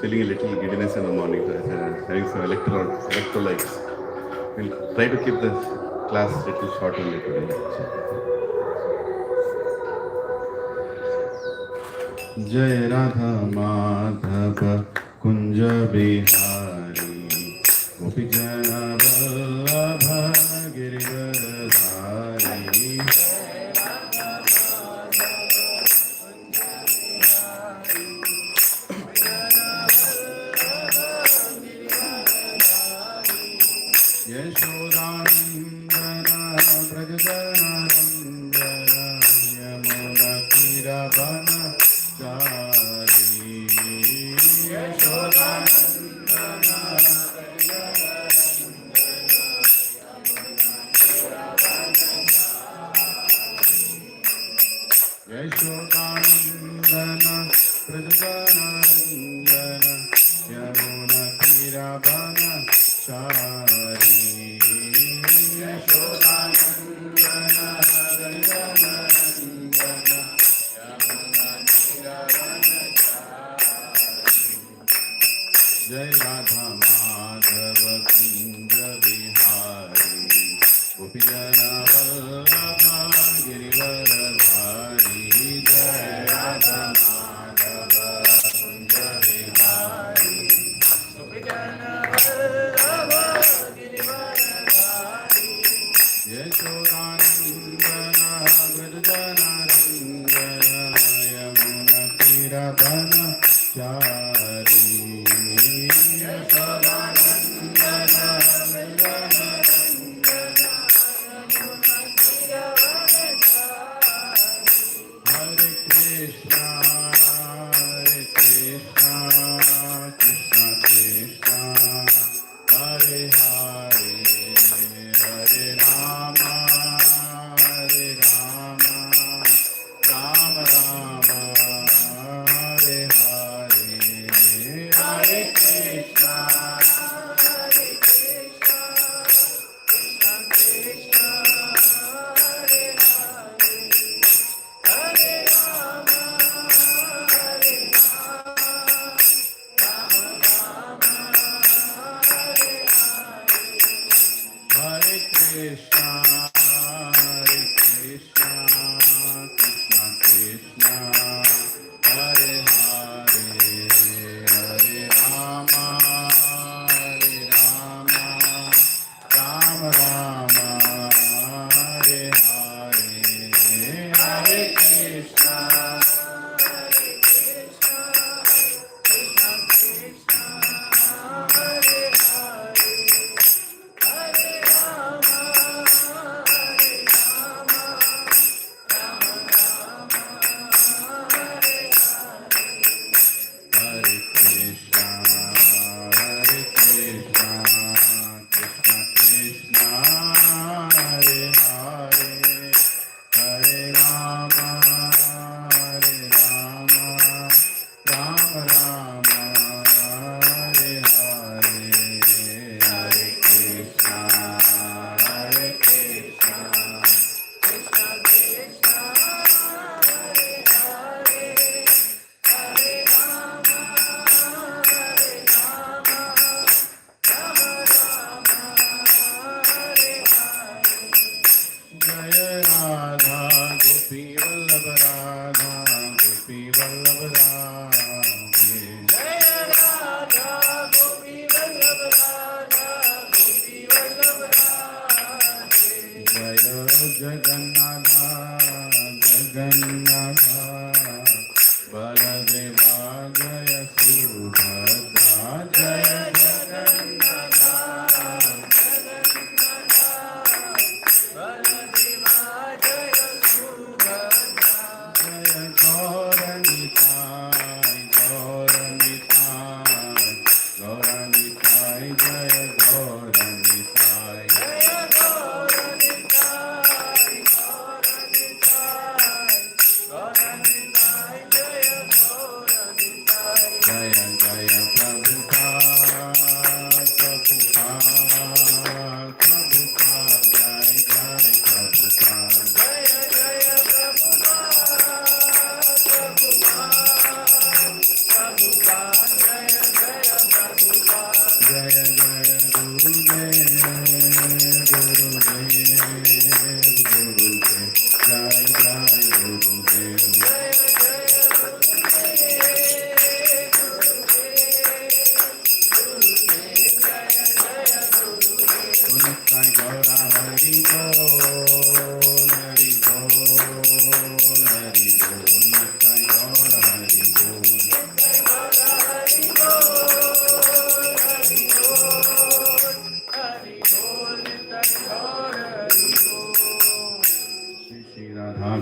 feeling a little giddiness in the morning, so I said I'm having some electrolytes. We'll try to keep the class a little short only today. Jai Radha Madhava Kunja Bihari Gopi Jana Vallabha Giridharadhari Yashodandana Brajajanandana Yamuna Kiravana Chari Yashodandana Yashodandana Brajajanandana Yamuna Kiravana Chari Yashodandana Brajajanandana Yamuna Kiravana Jai Radha Madhava Kunja Bihari Gopi Jana Vallabha Girivaradhari Jai Radha Madhava Kunja Bihari Gopi Jana Vallabha Girivaradhari Yashodandana Brajajanandana Yamuna Kiravana Chari Yashodandana Brajajanandana Yamuna Kiravana Chari Hare Krishna Krishna Krishna Hare Hare Hare Rama Rama Rama Hare Hare Hare Krishna Krishna Krishna Hare Hare Hare Rama Hare Krishna, Krishna Krishna, Hare Hare, Hare Rama, Rama Rama, Hare Hare, Hare Krishna, Krishna Krishna, Hare Hare. Hare Rama, Jai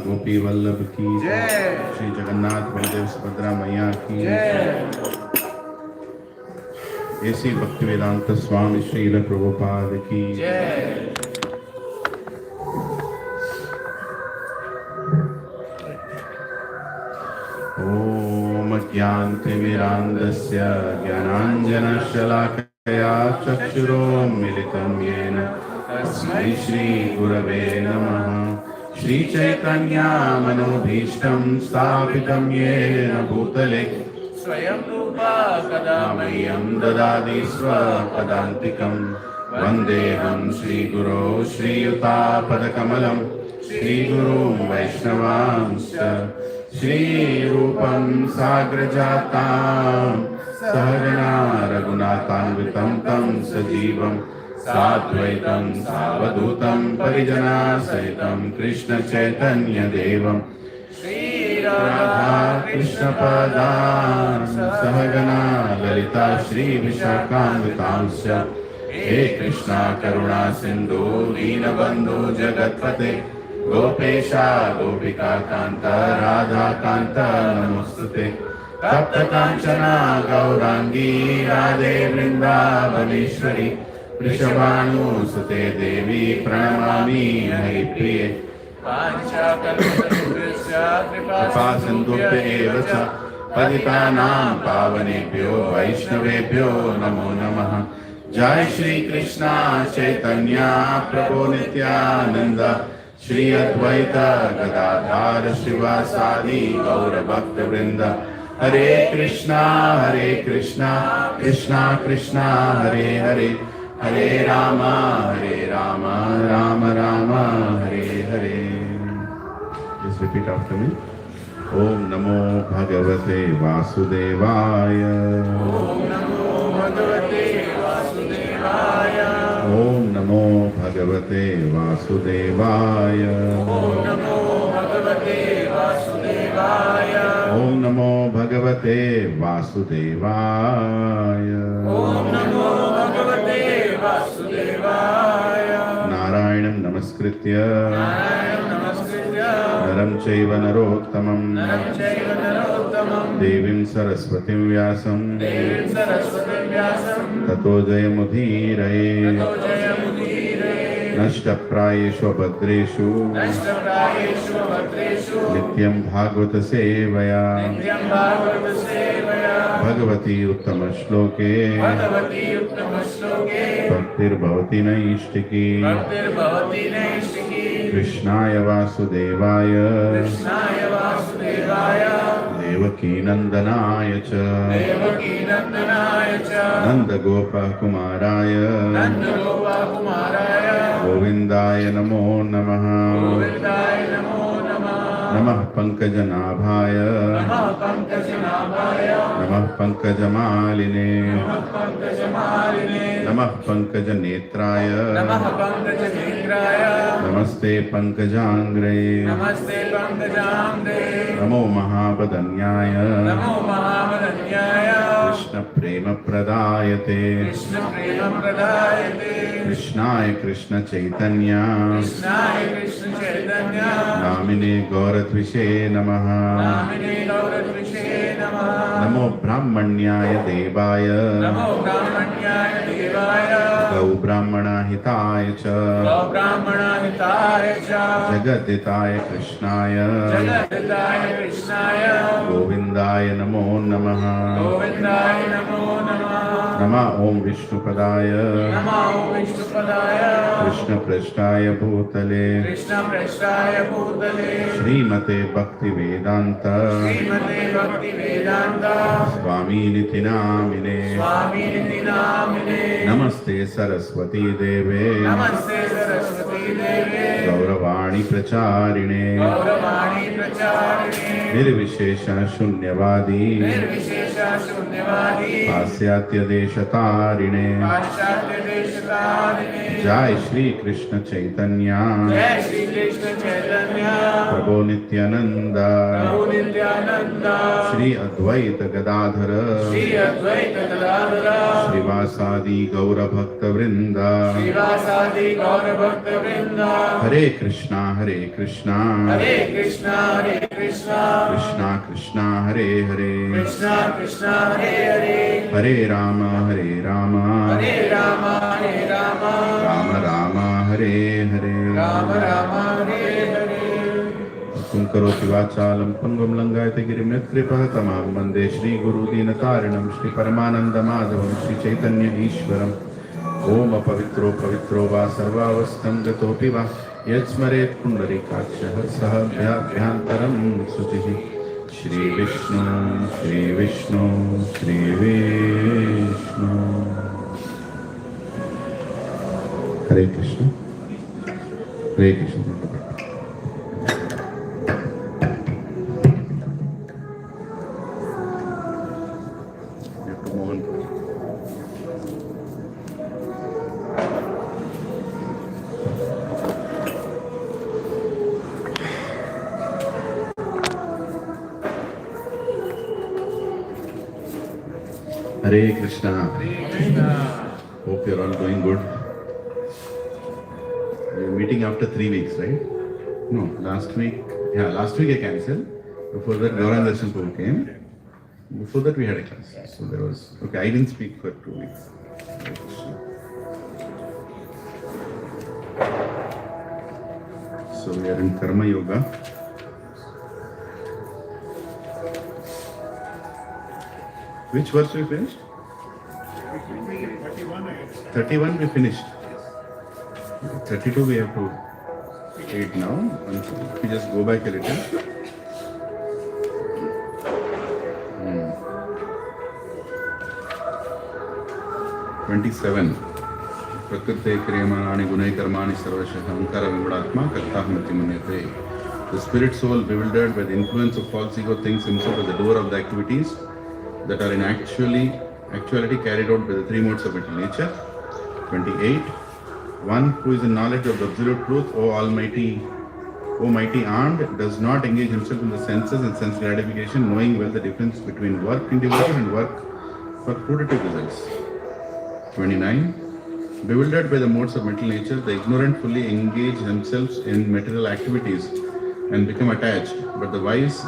गोपी वल्लभ की जय। श्री जगन्नाथ बलदेव सुभद्रा मैया की जय। ऐसी भक्ति वेदांत स्वामी श्रील प्रभुपाद की जय। ओम ज्ञानतिमिरान्धस्य ज्ञानाञ्जनशलाकया चक्षुरोन्मिलितं येन तस्मै श्रीगुरवे नमः। श्रीचैतन्यमनोभीष्टं स्थापितं येन भूतले स्वयं रूपा कदा मह्यं ददाति स्वपदान्तिकं। वन्देऽहं श्रीगुरो श्रीयुतापदकमलं श्रीगुरुं वैष्णवांश्च श्रीरूपं साग्रजातां सहगना रघुनाथान्वितं तं सजीवं साद्वैतं सावधूतं परिजनासहितं कृष्णचैतन्यदेवं श्रीराधा कृष्णपदान् सहगना ललिता श्रीविशाखान्वितांश्च। हे कृष्णा करुणा सिन्धु दीनबन्धु जगत्पते गोपेशा गोपिका कांता राधा कांता नमोस्तुते। तप्त कांचना गौरांगी राधे वृंदावनेश्वरी वृषभानुसुते देवी प्रणमामि हरिप्रिये। कृपा सिन्धुभ्येव च पतितानां पावनेभ्यो वैष्णवेभ्यो नमो नमः। जय श्री कृष्णा चैतन्य प्रभु नित्यानंद श्री अद्वैत गदाधर शिवासादि गौर भक्त वृंद। हरे Krishna Krishna Krishna Hare Hare Hare Ram Ram Ram Hare Hare. Just repeat after me. ओम नमो भगवते वासुदेवाय। ओम नमो भगवते वासुदेवाय। ओम नमो भगवते वासुदेवाय। ओम नमो भगवते वासुदेवाय। ओम नमो भगवते वासुदेवाय। ओम नमो भगवते वासुदेवाय। नारायणं नमस्कृत्य नरं चैव नरोत्तमं देवीं सरस्वतीं व्यासं ततो जयमुदीरये। नष्टप्रायेषु भद्रेषु नित्यं भागवत सेवया भगवती उत्तम श्लोके भक्तिर्भवति नैष्टिकी। कृष्णाय वासुदेवाय देवकी नंदनाय च नंदगोपकुमाराय गोविंदाय नमो नमः। नमः पंकजनाभाय नमः पंकजमालिने नमः पंकजनेत्राय नमस्ते पंकजांग्रे नमो महावदन्याय कृष्ण प्रेम प्रदायते कृष्णाय कृष्ण चैतन्य नामिने गौरद्विषे नमः। नमो ब्राह्मण्याय देवाय गौ ब्राह्मणाहिताय च जगद्दिताय कृष्णाय गोविंदाय नमो नमः। नमः ओम विष्णुपदाय कृष्ण पृष्ठाय भूतले श्रीमते भक्ति वेदांत स्वामी निति नामिने। नमस्ते सरस्वती देवे गौरवाणी प्रचारिणे निर्विशेष शून्यवादी पाश्चात्य देशतारिणे Jai Shri Krishna Chaitanya, Prabhu Nityananda, Shri Advaita Gadadhara, Srivasadi Gaura Bhakta Vrinda, Hare Krishna Krishna Krishna Krishna Hare Hare, Hare Rama Rama Rama Hare Hare. Tum karoti vachalam pangam langayate girim netripah tamam vande Shri Guru Dinatarinam Shri Paramananda Madhavam Shri Chaitanya Ishwaram. Om pavitro pavitro va sarvavastam gatopi va yajsmaret pundarikachah saha bhyantaram sutihi. Shri Vishnu Shri Vishnu Shri Vishnu. Hare Krishna Hare Krishna. Hare Krishna. Hope you're all doing good. We're meeting after 3 weeks, right? No, last week I cancelled. Before that, Gauranga Darshan Prabhu came. Before that, we had a class. So there was, okay, I didn't speak for 2 weeks. So we are in Karma Yoga. Which verse we finished? 31 we finished. 32 we have to read now. We just go back a little. 27. Prakrite kriyamanani gunai karmani sarvashah ankara vimudatma kaktahmati manyate. The spirit soul, bewildered by the influence of false ego, thinks himself as the doer of the activities that are in actuality carried out by the three modes of mental nature. 28. One who is in knowledge of the absolute truth, O mighty aunt, does not engage himself in the senses and sense gratification, knowing well the difference between work in devotion and work for fruitive results. 29. Bewildered by the modes of mental nature, the ignorant fully engage themselves in material activities and become attached, but the wise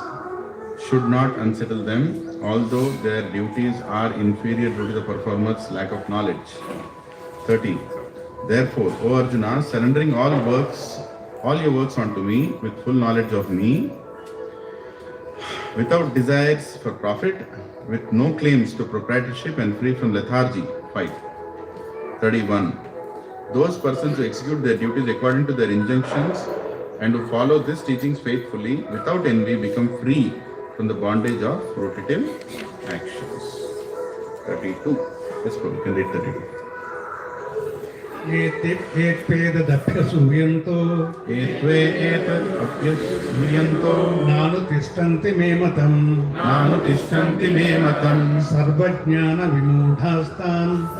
should not unsettle them, although their duties are inferior due to the performer's lack of knowledge. 30. Therefore, O Arjuna, surrendering all your works unto me with full knowledge of me, without desires for profit, with no claims to proprietorship and free from lethargy. 5. 31. Those persons who execute their duties according to their injunctions and who follow these teachings faithfully without envy become free from the bondage of fruitive actions. 32. Let's go, we can read 32. एत्वेदप्यसूयन्तो नानुतिष्ठन्ति मे मतम्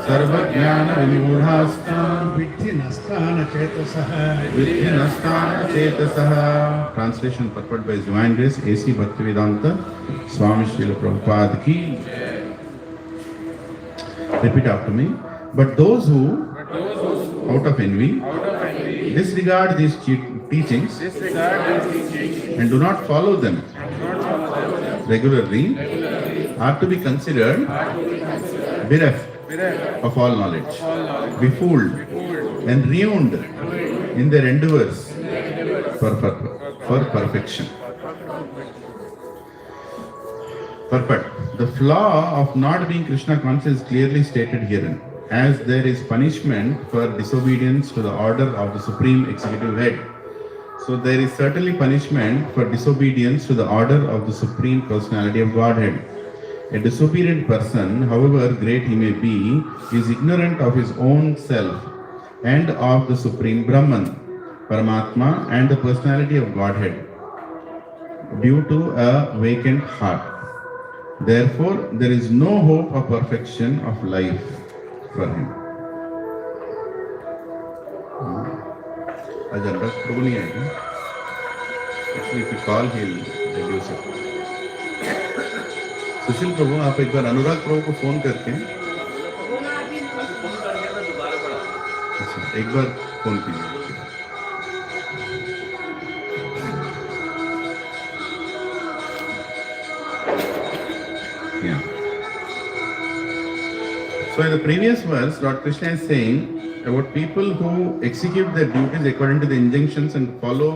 सर्वज्ञानविमूढास्तान् विद्धि नष्टानचेतसः. Translation purport by His Divine Grace A.C. Bhaktivedanta Swami Srila Prabhupada ki. Repeat after me. But those who out of envy disregard these teachings and do not follow them regularly are to be considered bereft of all knowledge, befooled and ruined in their endeavors for perfection. Purport. The flaw of not being Krishna conscious is clearly stated herein. As there is punishment for disobedience to the order of the Supreme Executive Head, so there is certainly punishment for disobedience to the order of the Supreme Personality of Godhead. A disobedient person, however great he may be, is ignorant of his own self and of the Supreme Brahman, Paramatma, and the Personality of Godhead, due to a vacant heart. Therefore, there is no hope of perfection of life for him. आज अनुराग प्रभु नहीं आएगा. Actually, if you call, he'll reduce it. सुशील प्रभु, आप एक बार अनुराग प्रभु को phone करके, अच्छा, एक बार phone कीजिए. Yeah. So in the previous verse, Lord Krishna is saying about people who execute their duties according to the injunctions and follow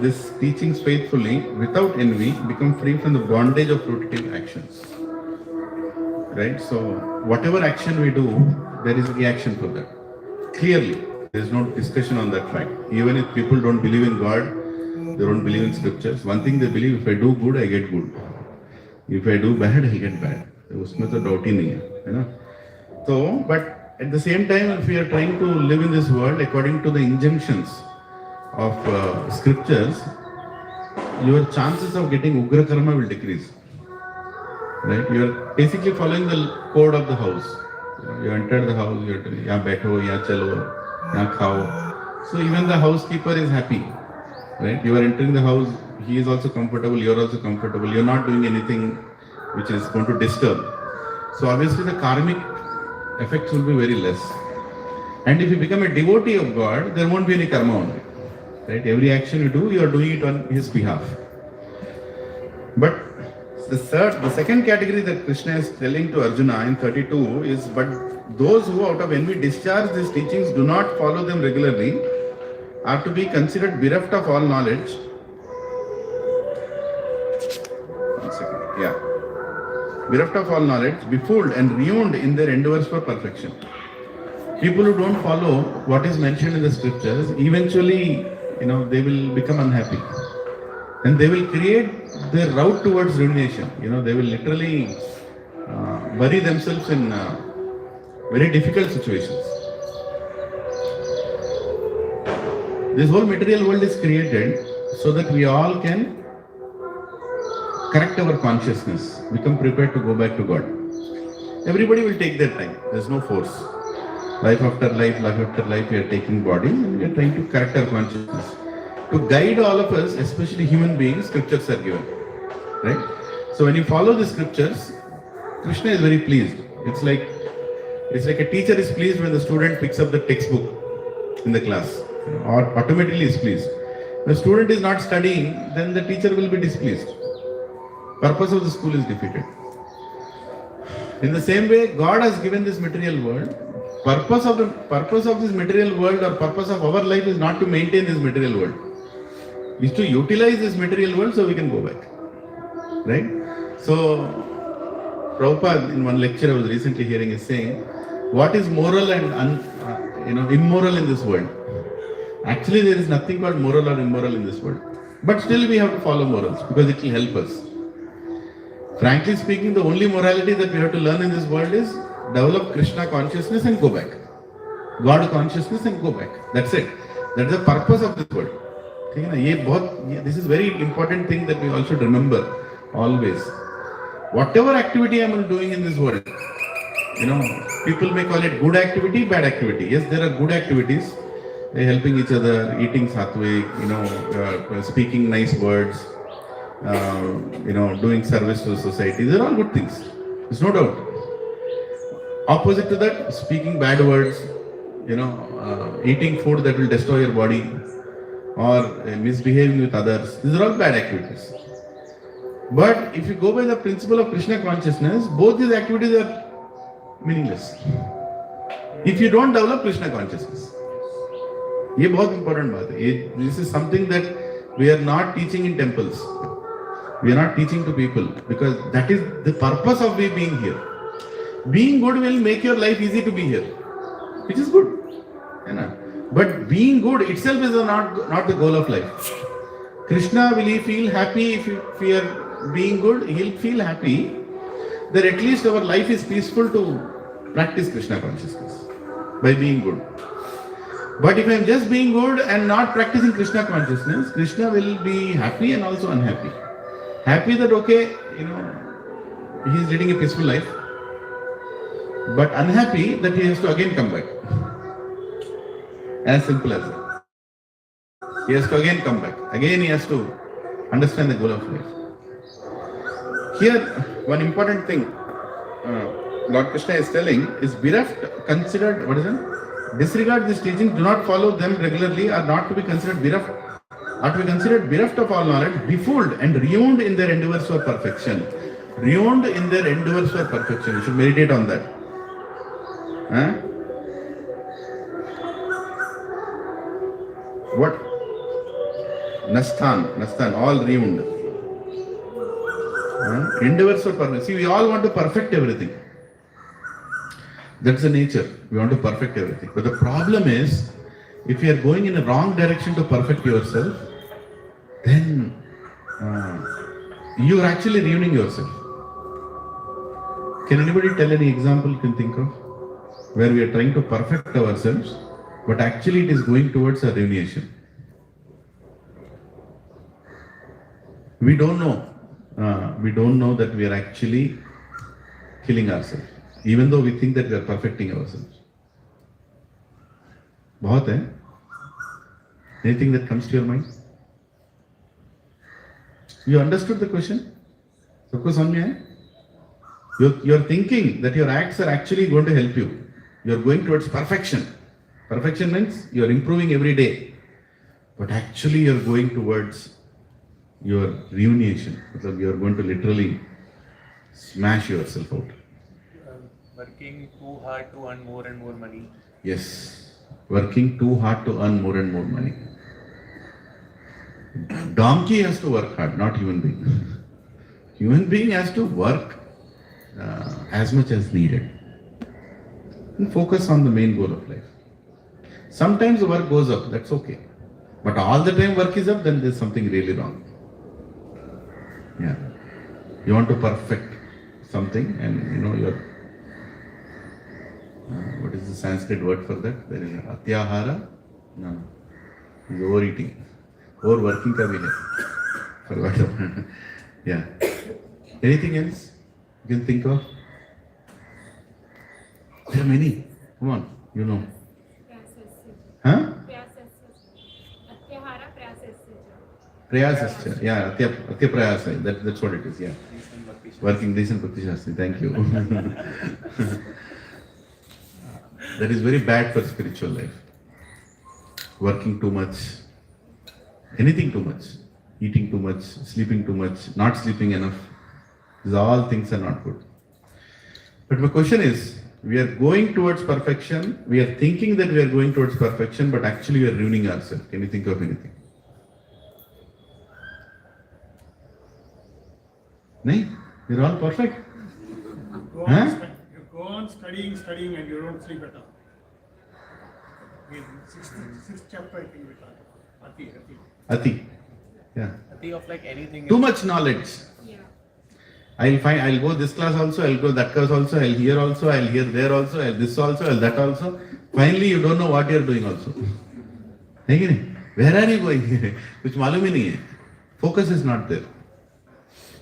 these teachings faithfully without envy become free from the bondage of fruitive actions. Right? So whatever action we do, there is a reaction for that. Clearly, there is no discussion on that fact. Even if people don't believe in God, they don't believe in scriptures. One thing they believe, if I do good, I get good. If I do bad, I get bad. उसमें तो doubt ही नहीं है ना? So, but at the same time, if we are trying to live in this world according to the injunctions of scriptures, your chances of getting ugra karma will decrease. Right? You are basically following the code of the house. You enter the house, you are telling, यहाँ बैठो, यहाँ चलो, यहाँ खाओ. So even the housekeeper is happy. Right? You are entering the house, he is also comfortable, you are also comfortable. You are not doing anything which is going to disturb. So obviously the karmic effects will be very less. And if you become a devotee of God, there won't be any karma on it. Right? Every action you do, you are doing it on his behalf. But the second category that Krishna is telling to Arjuna in 32 is, but those who out of envy discharge these teachings, do not follow them regularly, are to be considered bereft of all knowledge. One second. Yeah. Bereft of all knowledge, befooled and ruined in their endeavors for perfection. People who don't follow what is mentioned in the scriptures, eventually, they will become unhappy. And they will create their route towards ruination. They will literally bury themselves in very difficult situations. This whole material world is created so that we all can correct our consciousness, become prepared to go back to God. Everybody will take their time. There's no force. Life after life, we are taking body and we are trying to correct our consciousness. To guide all of us, especially human beings, scriptures are given. Right? So when you follow the scriptures, Krishna is very pleased. It's like a teacher is pleased when the student picks up the textbook in the class, or automatically is pleased. If the student is not studying, then the teacher will be displeased. Purpose of the school is defeated. In the same way, God has given this material world. Purpose of this material world, or purpose of our life, is not to maintain this material world. Is to utilize this material world so we can go back. Right? So, Prabhupada, in one lecture I was recently hearing, is saying, what is moral and immoral in this world? Actually, there is nothing called moral or immoral in this world. But still we have to follow morals because it will help us. Frankly speaking, the only morality that we have to learn in this world is develop Krishna consciousness and go back. God consciousness and go back. That's it. That's the purpose of this world. This is very important thing that we all should remember always. Whatever activity I am doing in this world, people may call it good activity, bad activity. Yes, there are good activities. They're helping each other, eating sattvic, speaking nice words, doing service to society. They're all good things. There's no doubt. Opposite to that, speaking bad words, eating food that will destroy your body, or misbehaving with others. These are all bad activities. But if you go by the principle of Krishna consciousness, both these activities are meaningless. If you don't develop Krishna consciousness. ये बहुत important बात है. This is something that we are not teaching in temples. We are not teaching to people because that is the purpose of we being here. Being good will make your life easy to be here, which is good. But being good itself is not the goal of life. Krishna, will he feel happy if we are being good? He'll feel happy that at least our life is peaceful to practice Krishna consciousness by being good. But if I am just being good and not practicing Krishna consciousness, Krishna will be happy and also unhappy. Happy that he is leading a peaceful life, but unhappy that he has to again come back. As simple as that. He has to again come back. Again he has to understand the goal of life. Here, one important thing Lord Krishna is telling is bereft, considered, what is it? Disregard these teachings, do not follow them regularly, are not to be considered bereft, are to be considered bereft of all knowledge, befooled and ruined in their endeavors for perfection. Ruined in their endeavors for perfection. You should meditate on that. Huh? What? Nastan, all ruined. Endeavors for perfection. See, we all want to perfect everything. That's the nature. We want to perfect everything. But the problem is, if you are going in a wrong direction to perfect yourself, then you are actually ruining yourself. Can anybody tell any example you can think of where we are trying to perfect ourselves, but actually it is going towards a ruination? We don't know. We don't know that we are actually killing ourselves, even though we think that we are perfecting ourselves. बहुत है? Anything that comes to your mind? You understood the question? सबको समझ में आया? You're thinking that your acts are actually going to help you. You're going towards perfection. Perfection means you're improving every day. But actually you're going towards your ruination. You're going to literally smash yourself out. Working too hard to earn more and more money. Yes. Working too hard to earn more and more money. Donkey has to work hard, not human being. Human being has to work as much as needed. And focus on the main goal of life. Sometimes the work goes up, that's okay. But all the time work is up, then there's something really wrong. Yeah. You want to perfect something and you're what is the Sanskrit word for that? There is atyahara. No. It's overeating. Overworking ka bhi hai. Forgot. Yeah. Anything else you can think of? There are many. Come on, you know. Huh? Prayasascha. Yeah, Atya Prayasa. That's what it is. Yeah. Working decent Bhakti Shastri. Thank you. That is very bad for spiritual life. Working too much, anything too much, eating too much, sleeping too much, not sleeping enough. These all things are not good. But my question is, we are going towards perfection, we are thinking that we are going towards perfection, but actually we are ruining ourselves. Can you think of anything? No? We are all perfect. You go on studying and you don't sleep at all. In sixth chapter I think we talk about Ati. Yeah. Ati of like anything. Too much knowledge. Yeah. I'll go this class also, I'll go that class also, I'll hear also, I'll hear there also, I'll this also, I'll that also. Finally you don't know what you're doing also. Where are you going? Kuch malum hi nahi hai. Focus is not there.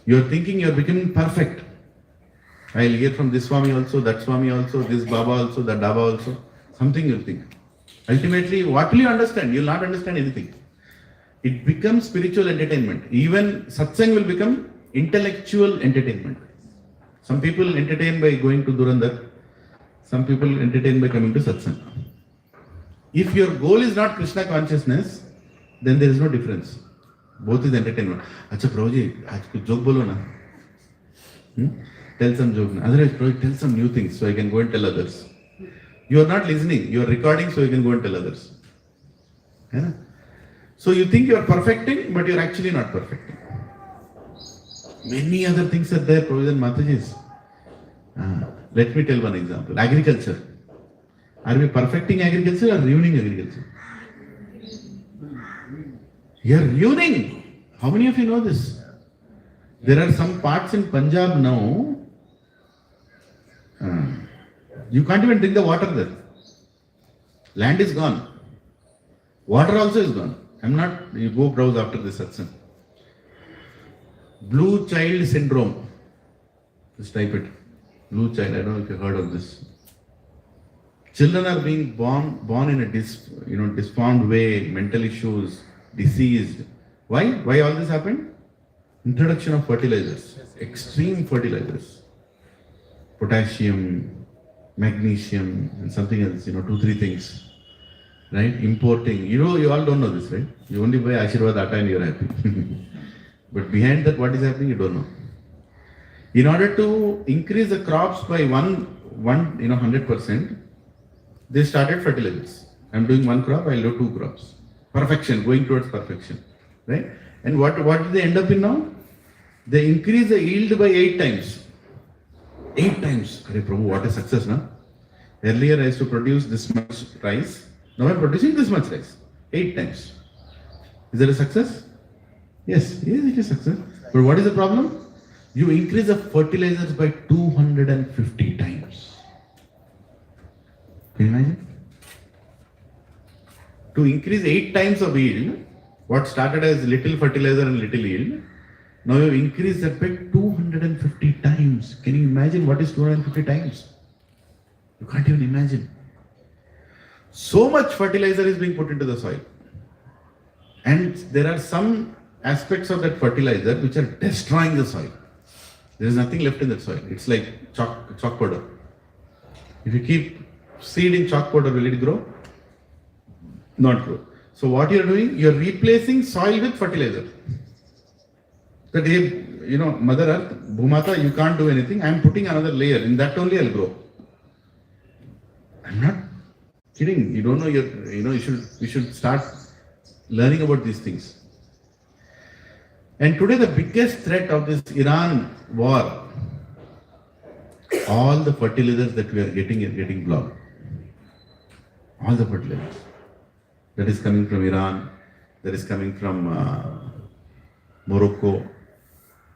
You're thinking you're becoming perfect. I'll hear from this Swami also, that Swami also, this Baba also, that Baba also. Something you'll think. Ultimately, what will you understand? You'll not understand anything. It becomes spiritual entertainment. Even Satsang will become intellectual entertainment. Some people entertain by going to Durandar. Some people entertain by coming to Satsang. If your goal is not Krishna consciousness, then there is no difference. Both is entertainment. Acha Prabhuji, aaj kuch joke bolo na. Tell some joke. Otherwise, Prabhuji, tell some new things so I can go and tell others. You are not listening. You are recording so you can go and tell others. Yeah? So you think you are perfecting, but you are actually not perfecting. Many other things are there, Prabhuji and Mataji's. Let me tell one example. Agriculture. Are we perfecting agriculture or ruining agriculture? You are ruining. How many of you know this? There are some parts in Punjab now, you can't even drink the water there. Land is gone. Water also is gone. You go browse after this satsang. Blue child syndrome. Just type it. Blue child, I don't know if you heard of this. Children are being born in a disformed way, mental issues, diseased. Why? Why all this happened? Introduction of fertilizers, extreme fertilizers, potassium, magnesium, and something else, 2-3 things, right? Importing, you all don't know this, right? You only buy Ashirwad Atta and you're happy. But behind that, what is happening, you don't know. In order to increase the crops by 100%, they started fertilizers. I'm doing 1 crop, I'll do 2 crops. Perfection, going towards perfection, right? And what did they end up in now? They increase the yield by 8 times. 8 times. Hare Prabhu, what a success, na? Earlier I used to produce this much rice. Now I'm producing this much rice. 8 times. Is that a success? Yes, it is success. But what is the problem? You increase the fertilizers by 250 times. Can you imagine? To increase 8 times of yield, what started as little fertilizer and little yield, now you increase that by 250 times. Can you imagine what is 250 times? You can't even imagine. So much fertilizer is being put into the soil. And there are some aspects of that fertilizer which are destroying the soil. There is nothing left in that soil. It's like chalk powder. If you keep seed in chalk powder, will it grow? Not grow. So what you are doing, you are replacing soil with fertilizer. That Mother Earth, Bhumata, you can't do anything. I am putting another layer. In that only I'll grow. I'm not kidding. You don't know. You should start learning about these things. And today the biggest threat of this Iran war, all the fertilizers that we are getting is getting blocked. All the fertilizers. That is coming from Iran, that is coming from Morocco,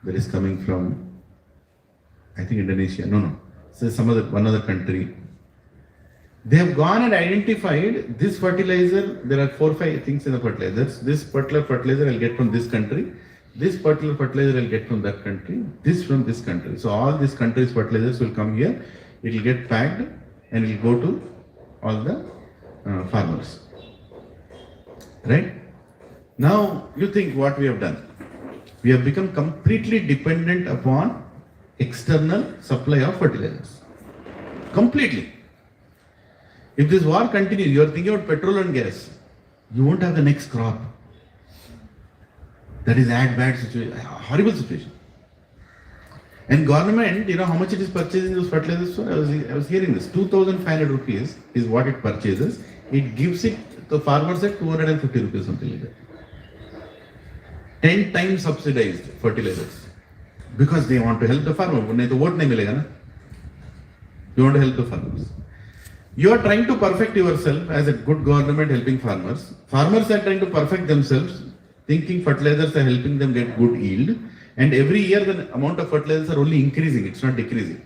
that is coming from, I think, Indonesia. No. So one other country. They have gone and identified this fertilizer. There are 4-5 things in the fertilizers. This particular fertilizer I'll get from this country. This particular fertilizer I'll get from that country. This from this country. So all these countries' fertilizers will come here. It will get packed and it will go to all the farmers. Right? Now you think what we have done. We have become completely dependent upon external supply of fertilizers. Completely. If this war continues, you are thinking about petrol and gas, you won't have the next crop. That is bad situation, horrible situation. And government, how much it is purchasing those fertilizers for? I was hearing this. 2,500 rupees is what it purchases. It gives it to farmers at 250 rupees, something like that. 10 times subsidized fertilizers. Because they want to help the farmer. You want to help the farmers. You are trying to perfect yourself as a good government helping farmers. Farmers are trying to perfect themselves, thinking fertilizers are helping them get good yield. And every year the amount of fertilizers are only increasing, it's not decreasing.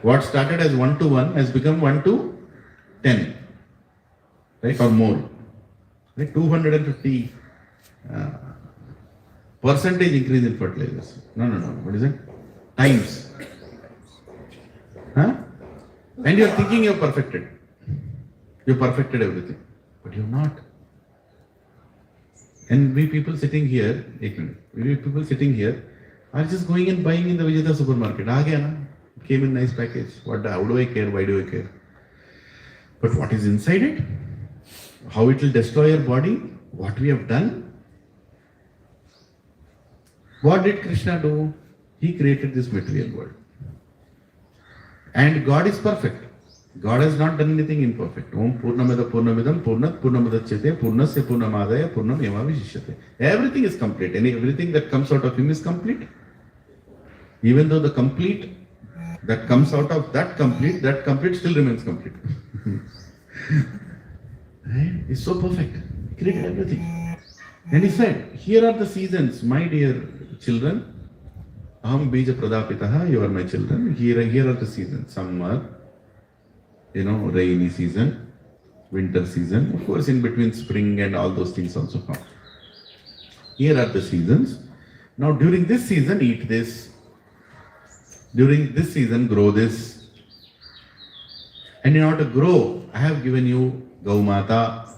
What started as 1:1 has become 1:10, right, or more. Like 250 percentage increase in fertilizers. No. What is it? Times. Huh? And you are thinking you have perfected. You perfected everything, but you have not. And we people sitting here are just going and buying in the Vijayata supermarket. Came in nice package. How do I care? Why do I care? But what is inside it? How it will destroy your body? What we have done? What did Krishna do? He created this material world. And God is perfect. God has not done anything imperfect. Om Purnamida Purnamidam Purnat Purnamadachyate Purnasya Purnamadaya Purnam Eva Vishishyate. Everything is complete. Everything that comes out of Him is complete. Even though the complete that comes out of that complete still remains complete. Right? It's so perfect. He created everything. And He said, here are the seasons, my dear children. Aham bija pradapitaha, you are my children. Here are the seasons. Summer, rainy season, winter season. Of course, in between spring and all those things also come. Here are the seasons. Now, during this season, eat this. During this season, grow this. And in order to grow, I have given you Gaumata.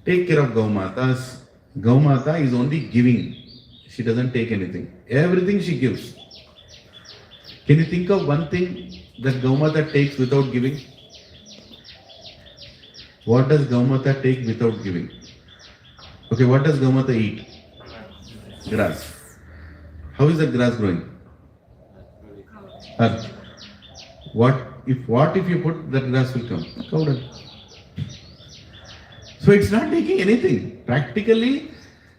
Take care of Gaumatas. Gaumata is only giving. She doesn't take anything. Everything she gives. Can you think of one thing that Gaumata takes without giving? What does Gaumata take without giving? Okay, what does Gaumata eat? Grass. How is that grass growing? Earth. What if you put that grass will come? Cow dung. So it's not taking anything. Practically,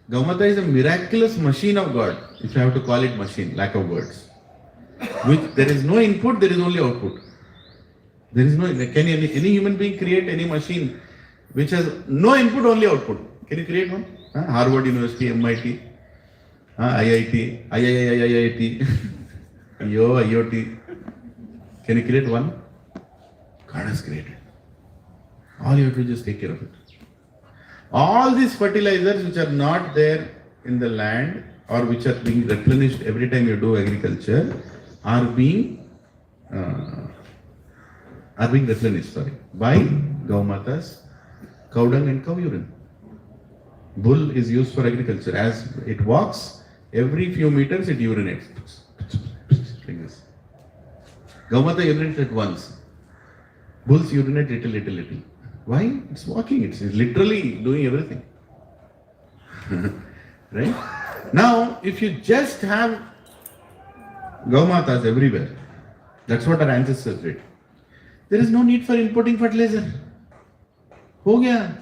Gaumata is a miraculous machine of God, if I have to call it machine, lack of words. Which there is no input, there is only output. There is no, can any human being create any machine which has no input, only output? Can you create one? Harvard University, MIT, IIT, IIT, IoT. Can you create one? God has created. All you have to just take care of it. All these fertilizers which are not there in the land or which are being replenished every time you do agriculture are being replenished, by Gaumatas, cow dung and cow urine. Bull is used for agriculture. As it walks, every few meters it urinates. Like this. Gaumata urinates at once. Bulls urinate little. Why? It's walking. It's literally doing everything. Right? Now, if you just have Gaumatas everywhere, that's what our ancestors did. There is no need for inputting fertilizer. Ho gaya.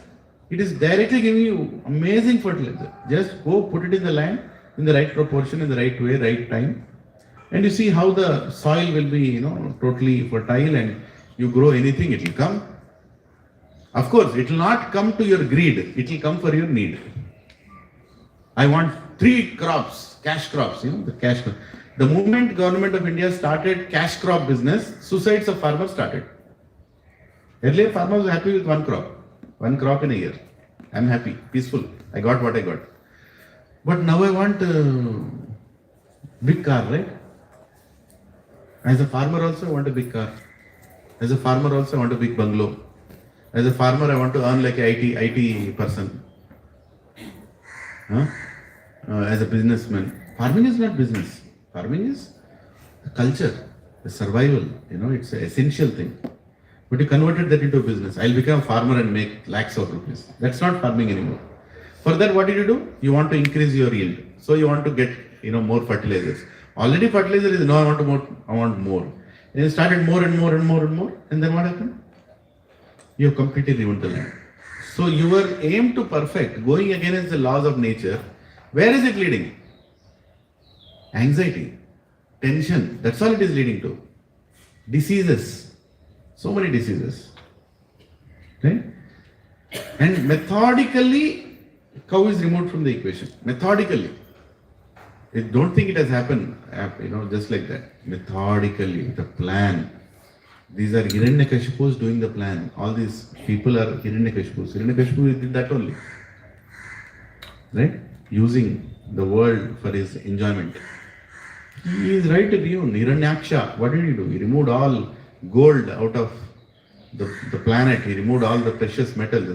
It is directly giving you amazing fertilizer. Just go put it in the land in the right proportion, in the right way, right time. And you see how the soil will be, totally fertile, and you grow anything, it will come. Of course, it will not come to your greed. It will come for your need. I want 3 crops, cash crops, the cash crop. The moment government of India started cash crop business, suicides of farmers started. Earlier, farmers were happy with one crop in a year. I'm happy, peaceful. I got what I got. But now I want a big car, right? As a farmer also, I want a big car. As a farmer also, I want a big bungalow. As a farmer, I want to earn like an IT person. As a businessman. Farming is not business. Farming is the culture, the survival. It's an essential thing. But you converted that into a business. I'll become a farmer and make lakhs of rupees. That's not farming anymore. For that, what did you do? You want to increase your yield. So you want to get, more fertilizers. Already fertilizer is, no, I want more. And you started more and more. And then what happened? You have completely ruined the land. So your aim to perfect, going against the laws of nature, where is it leading? Anxiety, tension, that's all it is leading to. Diseases, so many diseases. Right? And methodically, cow is removed from the equation. Methodically. Don't think it has happened, just like that. Methodically, the plan. These are Hiranyakashipus doing the plan. All these people are Hiranyakashipus. Hiranyakashipu did that only. Right? Using the world for his enjoyment. He is right at you. Hiranyaksha, what did he do? He removed all gold out of the planet. He removed all the precious metals.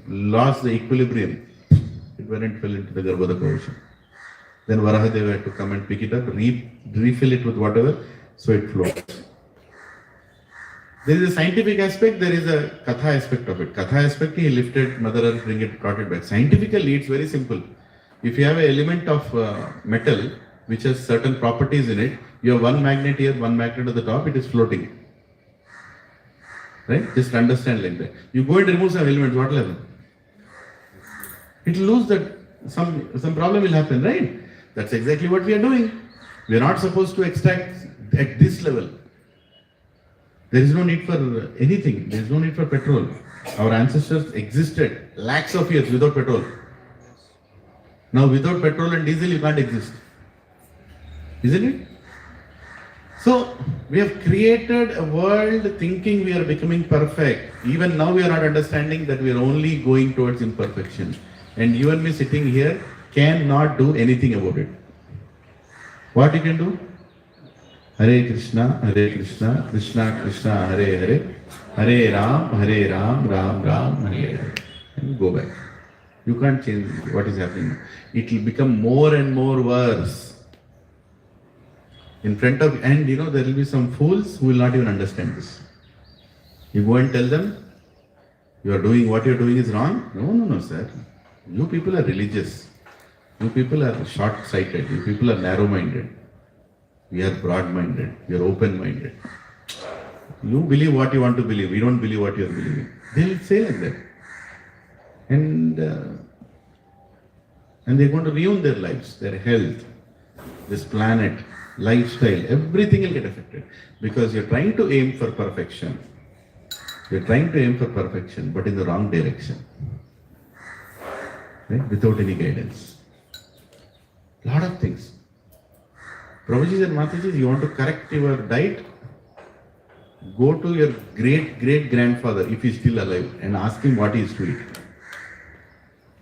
Lost the equilibrium. It went and fell into the Garbhodaka ocean. Then Varahadeva had to come and pick it up, refill it with whatever, so it floats. There is a scientific aspect, there is a Katha aspect of it. Katha aspect, he lifted Mother Earth, brought it back. Scientifically, it's very simple. If you have an element of metal, which has certain properties in it, you have one magnet here, one magnet at the top, it is floating. Right? Just understand like that. You go and remove some elements, what will happen? It will lose that, some problem will happen, right? That's exactly what we are doing. We are not supposed to extract at this level. There is no need for anything. There is no need for petrol. Our ancestors existed lakhs of years without petrol. Now without petrol and diesel you can't exist. Isn't it? So we have created a world thinking we are becoming perfect. Even now we are not understanding that we are only going towards imperfection. And you and me sitting here cannot do anything about it. What you can do? Hare Krishna, Krishna Krishna, Hare Hare, Hare Ram, Ram Ram, Hare Hare. And go back. You can't change what is happening. It will become more and more worse. In front of, and there will be some fools who will not even understand this. You go and tell them, what you're doing is wrong. No, sir. You people are religious. You people are short-sighted. You people are narrow-minded. We are broad-minded. We are open-minded. You believe what you want to believe. We don't believe what you are believing. They will say like that. And they're going to ruin their lives, their health, this planet, lifestyle, everything will get affected. Because you're trying to aim for perfection. You're trying to aim for perfection, but in the wrong direction. Right? Without any guidance. Lot of things. Prabhuji and Mataji, you want to correct your diet? Go to your great-great-grandfather, if he's still alive, and ask him what he is to eat.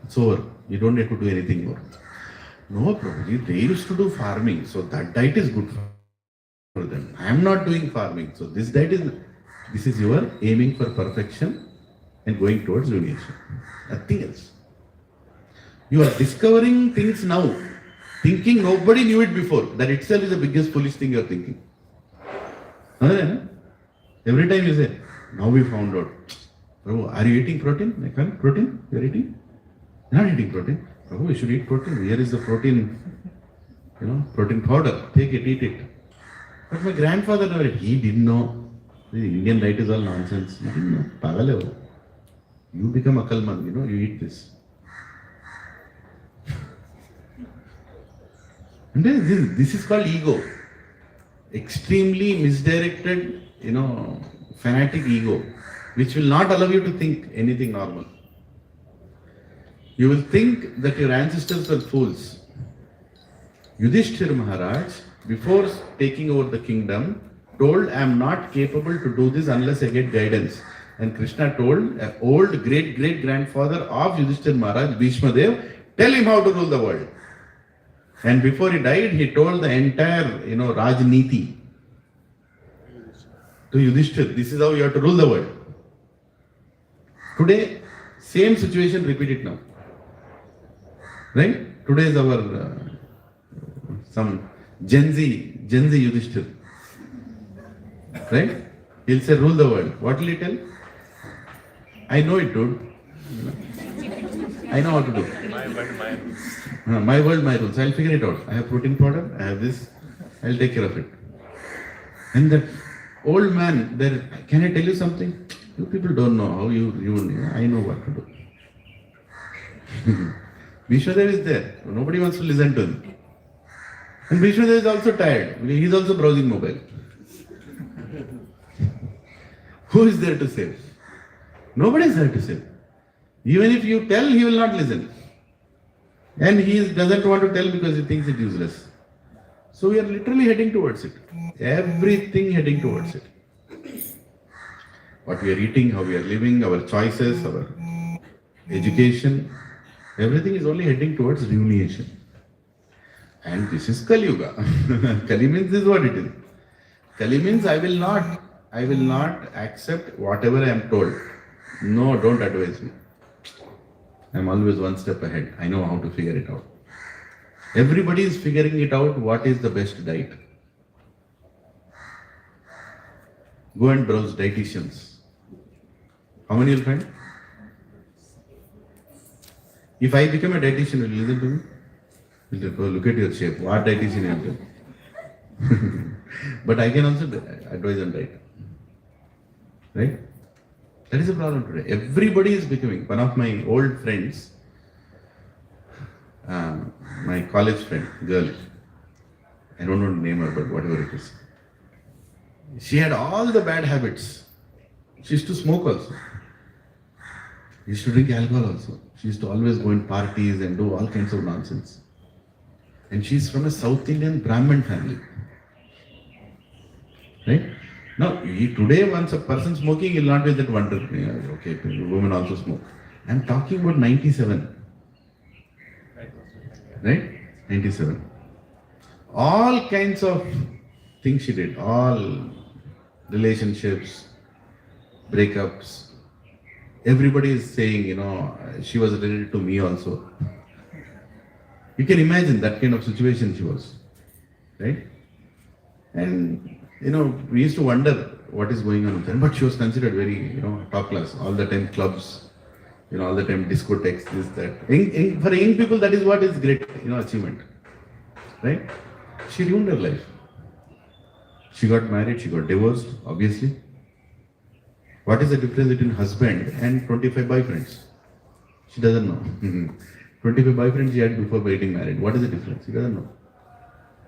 It's over. You don't need to do anything more. No, Prabhuji, they used to do farming, so that diet is good for them. I am not doing farming, so this is your aiming for perfection and going towards ruination. Nothing else. You are discovering things now, thinking nobody knew it before. That itself is the biggest foolish thing you are thinking. Every time you say, now we found out. Prabhu, are you eating protein? I can't. Protein? You are eating? Not eating protein. Prabhu, you should eat protein. Here is the protein, protein powder. Take it, eat it. But my grandfather never, he didn't know. The Indian diet is all nonsense. He didn't know. Pagal. You become akalman, you eat this. And this is called ego. Extremely misdirected, fanatic ego, which will not allow you to think anything normal. You will think that your ancestors were fools. Yudhishthira Maharaj, before taking over the kingdom, told, I am not capable to do this unless I get guidance. And Krishna told an old great-great-grandfather of Yudhishthira Maharaj, Bhishma Dev, tell him how to rule the world. And before he died, he told the entire, Rajniti to Yudhishthira, this is how you have to rule the world. Today, same situation, repeat it now. Right? Today is our, some Gen Z Yudhishthira. Right? He'll say, rule the world. What will he tell? I know it, dude. I know what to do. My world, my rules. I'll figure it out. I have protein powder, I have this, I'll take care of it. And that old man there, can I tell you something? You people don't know how I know what to do. Vishwadev is there. Nobody wants to listen to him. And Vishwadev is also tired. He is also browsing mobile. Who is there to save? Nobody is there to save. Even if you tell, he will not listen. And he doesn't want to tell because he thinks it useless. So we are literally heading towards it. Everything heading towards it. What we are eating, how we are living, our choices, our education, everything is only heading towards ruination. And this is Kali Yuga. Kali means this is what it is. Kali means I will not accept whatever I am told. No, don't advise me. I am always one step ahead. I know how to figure it out. Everybody is figuring it out what is the best diet. Go and browse dietitians. How many you'll find? If I become a dietitian, will you listen to me? Will you go look at your shape? What dietitian you do? But I can also advise on diet. Right? That is the problem today. Everybody is becoming. One of my old friends, my college friend, girl, I don't want to name her, but whatever it is. She had all the bad habits. She used to smoke also. She used to drink alcohol also. She used to always go in parties and do all kinds of nonsense. And she's from a South Indian Brahmin family. Right? Now, today once a person smoking, he'll not be that wonder. Okay, women also smoke. I'm talking about 97. Right? 97. All kinds of things she did. All relationships, breakups, everybody is saying, you know, she was related to me also. You can imagine that kind of situation she was, right? And, you know, we used to wonder what is going on with her, but she was considered very, you know, top class, all the time clubs, you know, all the time discotheques, this, that. For young people, that is what is great, you know, achievement, right? She ruined her life. She got married, she got divorced, obviously. What is the difference between husband and 25 boyfriends? She doesn't know. 25 boyfriends she had before getting married. What is the difference? She doesn't know.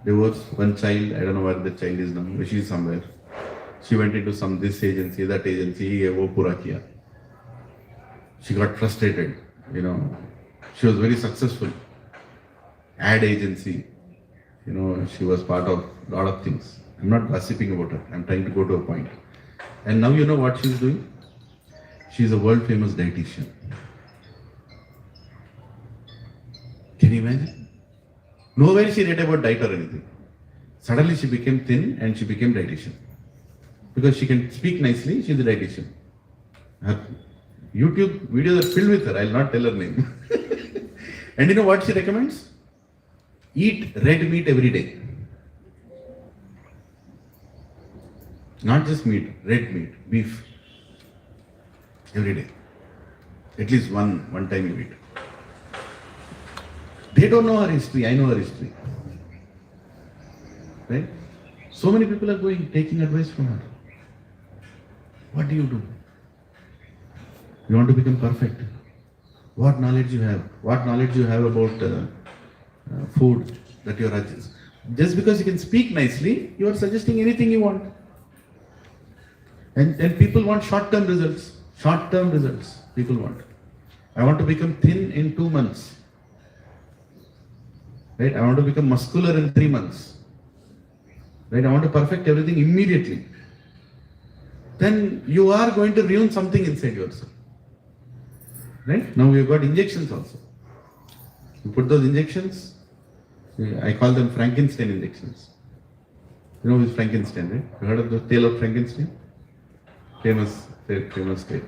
Divorce, one child, I don't know where the child is now, she is somewhere. She went into some this agency, that agency, wo pura kiya. She got frustrated, you know. She was very successful. Ad agency, you know, she was part of a lot of things. I'm not gossiping about her. I'm trying to go to a point. And now you know what she's doing? She's a world famous dietitian. Can you imagine? Nowhere she read about diet or anything. Suddenly she became thin and she became dietitian. Because she can speak nicely, she's a dietitian. Her YouTube videos are filled with her. I'll not tell her name. And you know what she recommends? Eat red meat every day. Not just meat, red meat, beef. Every day. At least one time you eat. They don't know her history, I know her history. Right? So many people are taking advice from her. What do? You want to become perfect. What knowledge you have? What knowledge you have about food that you are just because you can speak nicely, you are suggesting anything you want. And people want short-term results. Short-term results people want. I want to become thin in 2 months. Right? I want to become muscular in 3 months. Right? I want to perfect everything immediately. Then you are going to ruin something inside yourself. Right? Now we have got injections also. You put those injections, I call them Frankenstein injections. You know who is Frankenstein, right? You heard of the tale of Frankenstein? Famous tale.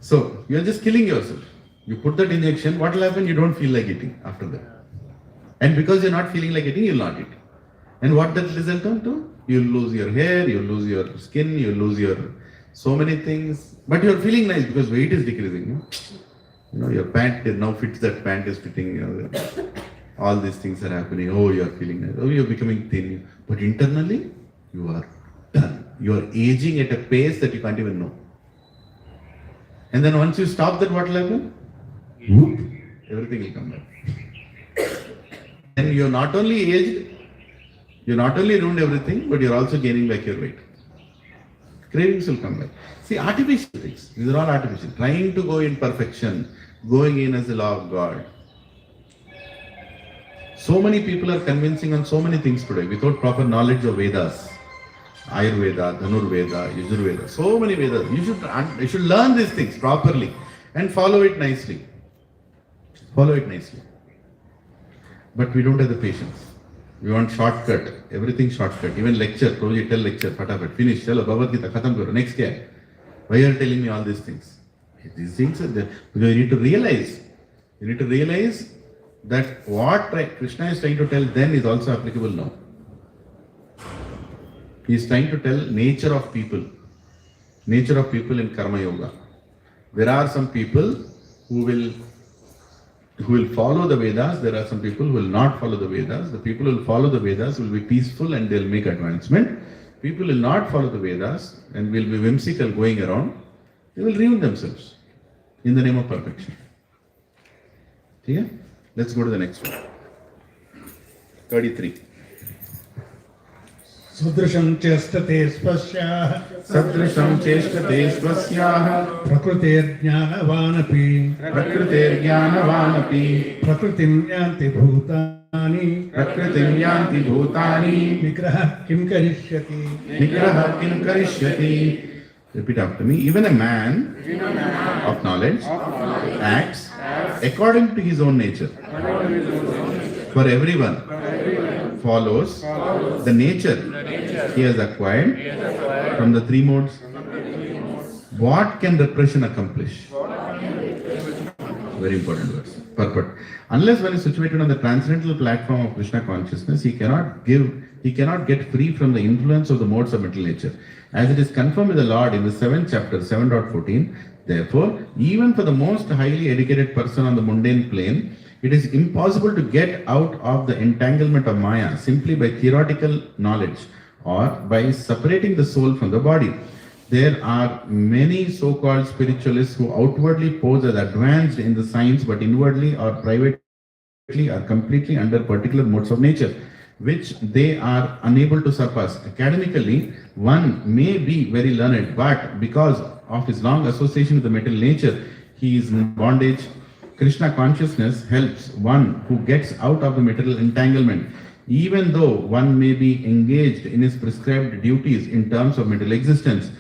So, you are just killing yourself. You put that injection, what will happen? You don't feel like eating after that. And because you're not feeling like eating, you'll not eat. And what that result to? You'll lose your hair, you'll lose your skin, you'll lose your so many things. But you're feeling nice because weight is decreasing. You know, your pant now fits, that pant is fitting. You know, all these things are happening. Oh, you're feeling nice. Oh, you're becoming thin. But internally, you are done. You are aging at a pace that you can't even know. And then once you stop that, what will happen? Whoop, everything will come back. And you're not only aged, you not only ruined everything, but you're also gaining back your weight. Cravings will come back. See, artificial things. These are all artificial. Trying to go in perfection, going in as the law of God. So many people are convincing on so many things today without proper knowledge of Vedas. Ayurveda, Dhanurveda, Yajurveda, so many Vedas. You should learn these things properly and follow it nicely. Follow it nicely. But we don't have the patience. We want shortcut, everything shortcut. Even lecture, probably tell lecture, fatafat, finish, chalo, Bhagavad Gita, khatam karo, next kya? Why are you telling me all these things? These things are there. Because you need to realize that what Krishna is trying to tell then is also applicable now. He is trying to tell nature of people in Karma Yoga. There are some people who will follow the Vedas, there are some people who will not follow the Vedas. The people who will follow the Vedas will be peaceful and they will make advancement. People will not follow the Vedas and will be whimsical going around. They will ruin themselves in the name of perfection. Okay? Let's go to the next one. 33. Sudrisham chestate svasyaah Sadrisham cheshtate svasyaah Prakritir jnanavanapi Prakritim yanti bhutani Nigraha kim karishyati. Repeat after me. Even a man of knowledge acts according to his own nature. For everyone follows the nature he has acquired from the three modes: What can repression accomplish? Very important verse. Purport. Unless one is situated on the transcendental platform of Krishna consciousness, he cannot get free from the influence of the modes of mental nature. As it is confirmed with the Lord in the 7th chapter, 7.14, therefore, even for the most highly educated person on the mundane plane, it is impossible to get out of the entanglement of Maya simply by theoretical knowledge or by separating the soul from the body. There are many so-called spiritualists who outwardly pose as advanced in the science but inwardly or privately are completely under particular modes of nature, which they are unable to surpass. Academically, one may be very learned, but because of his long association with the material nature, he is in bondage. Krishna consciousness helps one who gets out of the material entanglement, even though one may be engaged in his prescribed duties in terms of material existence.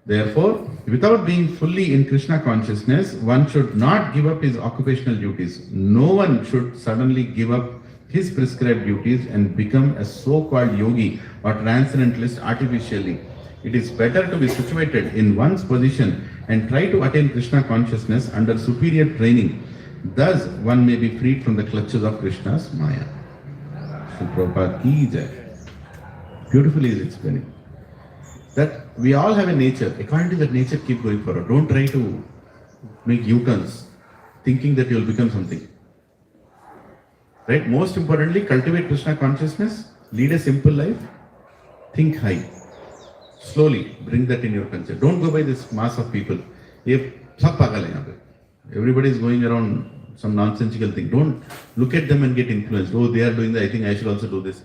Therefore, without being fully in Krishna consciousness, one should not give up his occupational duties. No one should suddenly give up his prescribed duties and become a so-called yogi or transcendentalist artificially. It is better to be situated in one's position and try to attain Krishna consciousness under superior training. Thus, one may be freed from the clutches of Krishna's Maya. Sri Prabhupada ki jai. Beautifully is explaining that we all have a nature. According to that nature, keep going forward. Don't try to make U-turns thinking that you will become something. Right? Most importantly, cultivate Krishna consciousness, lead a simple life, think high. Slowly bring that in your culture. Don't go by this mass of people. Everybody is going around some nonsensical thing. Don't look at them and get influenced. Oh, they are doing that, I think I should also do this.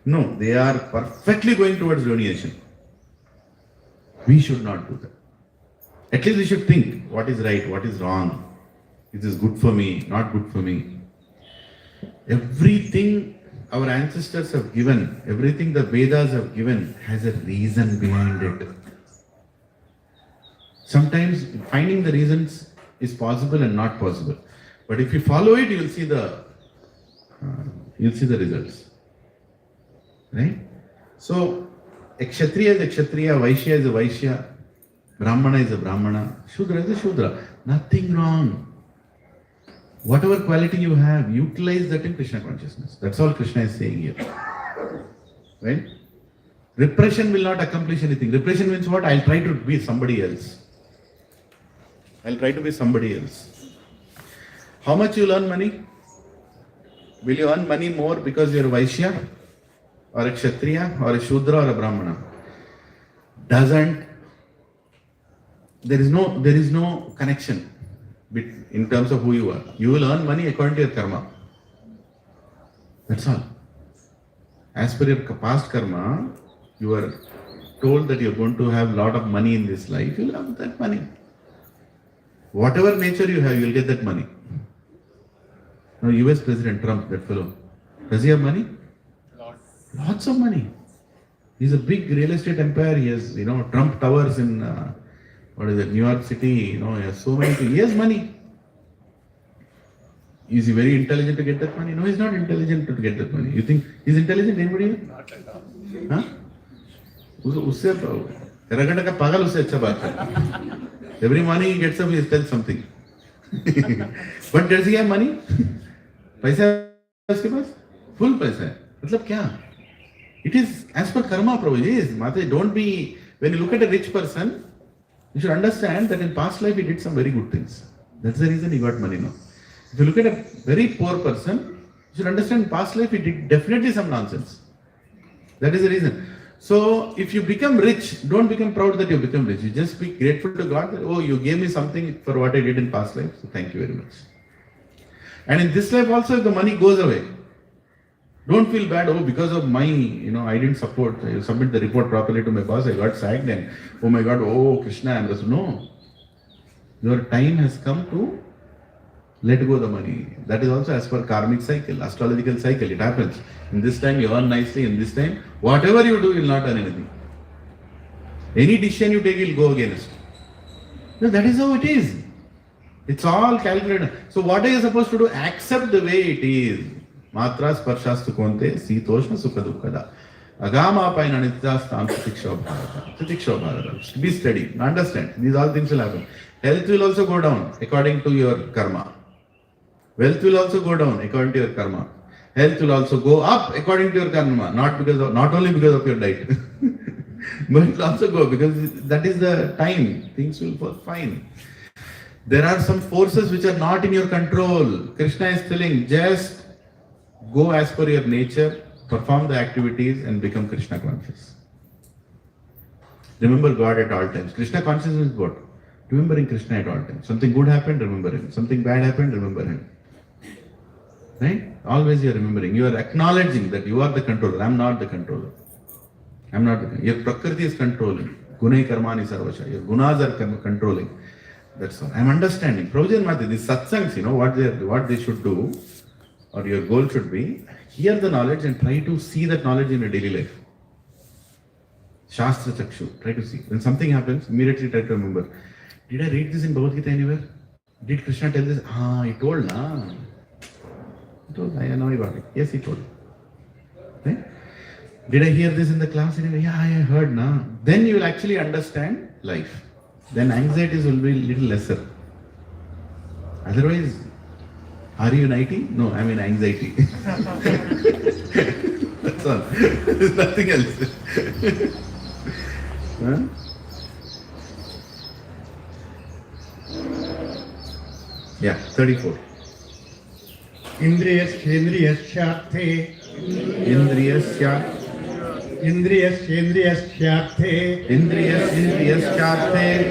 No, they are perfectly going towards renunciation. We should not do that. At least we should think what is right, what is wrong. Is this good for me, not good for me? Everything our ancestors have given, everything the Vedas have given has a reason behind it. Sometimes finding the reasons is possible and not possible. But if you follow it, you will see the results. Right? So, a Kshatriya is a Kshatriya, Vaishya is a Vaishya, Brahmana is a Brahmana, Shudra is a Shudra. Nothing wrong. Whatever quality you have, utilize that in Krishna consciousness. That's all Krishna is saying here. Right? Repression will not accomplish anything. Repression means what? I'll try to be somebody else. I'll try to be somebody else. How much you earn money? Will you earn money more because you're a Vaishya or a Kshatriya or a Shudra or a Brahmana? There is no connection in terms of who you are. You will earn money according to your karma. That's all. As per your past karma, you are told that you're going to have a lot of money in this life, you'll have that money. Whatever nature you have, you'll get that money. Now, US President Trump, that fellow, does he have money? Lots of money. He's a big real estate empire. He has, Trump Towers in, New York City, he has so many things. He has money. Is he very intelligent to get that money? No, he's not intelligent to get that money. You think he's intelligent? Anybody? Not at all. Huh? उससे तेरा का पागल उससे अच्छा बात है. Every morning he gets up, he tells something. But does he have money? पैसा है उसके पास? Full पैसा है. मतलब क्या? It is as per karma, Prabhu. Yes, Mata, don't be. When you look at a rich person, you should understand that in past life he did some very good things. That's the reason he got money now. If you look at a very poor person, you should understand in past life he did definitely some nonsense. That is the reason. So if you become rich, don't become proud that you become rich. You just be grateful to God that, oh, you gave me something for what I did in past life. So thank you very much. And in this life also, if the money goes away, don't feel bad. Oh, because of my, I didn't submit the report properly to my boss. I got sacked and, oh my God, oh Krishna, I'm just, no. Your time has come to let go the money. That is also as per karmic cycle, astrological cycle. It happens. In this time you earn nicely, in this time, whatever you do, you will not earn anything. Any decision you take, you will go against. No, that is how it is. It's all calculated. So what are you supposed to do? Accept the way it is. Matra sparshastu konte sitoshna sukha dukkada. Agama paina nityastam satiksho bharata. Satiksho bharata. Be steady. Understand. These all things will happen. Health will also go down according to your karma. Wealth will also go down according to your karma. Health will also go up according to your karma. Not only because of your diet. But it will also go because that is the time. Things will go fine. There are some forces which are not in your control. Krishna is telling, just go as per your nature, perform the activities and become Krishna conscious. Remember God at all times. Krishna consciousness is what? Remembering Krishna at all times. Something good happened, remember Him. Something bad happened, remember Him. Right? Always you are remembering. You are acknowledging that you are the controller. I am not the controller. I am not the controller. Your Prakriti is controlling. Gunai karmani sarvasha. Your gunas are controlling. That's all. I am understanding. Prabhuji and Mati, these satsangs, what they should do, or your goal should be, hear the knowledge and try to see that knowledge in your daily life. Shastra Chakshu, try to see. When something happens, immediately try to remember. Did I read this in Bhagavad Gita anywhere? Did Krishna tell this? He told, na. He told, I know about it. Yes, he told. Right? Did I hear this in the class anywhere? Yeah, I heard, na. Then you will actually understand life. Then anxieties will be little lesser. Otherwise, are you in IT? No, I'm in anxiety. That's all. There's nothing else. Huh? Yeah, 34. Indriyaschendriyascharthe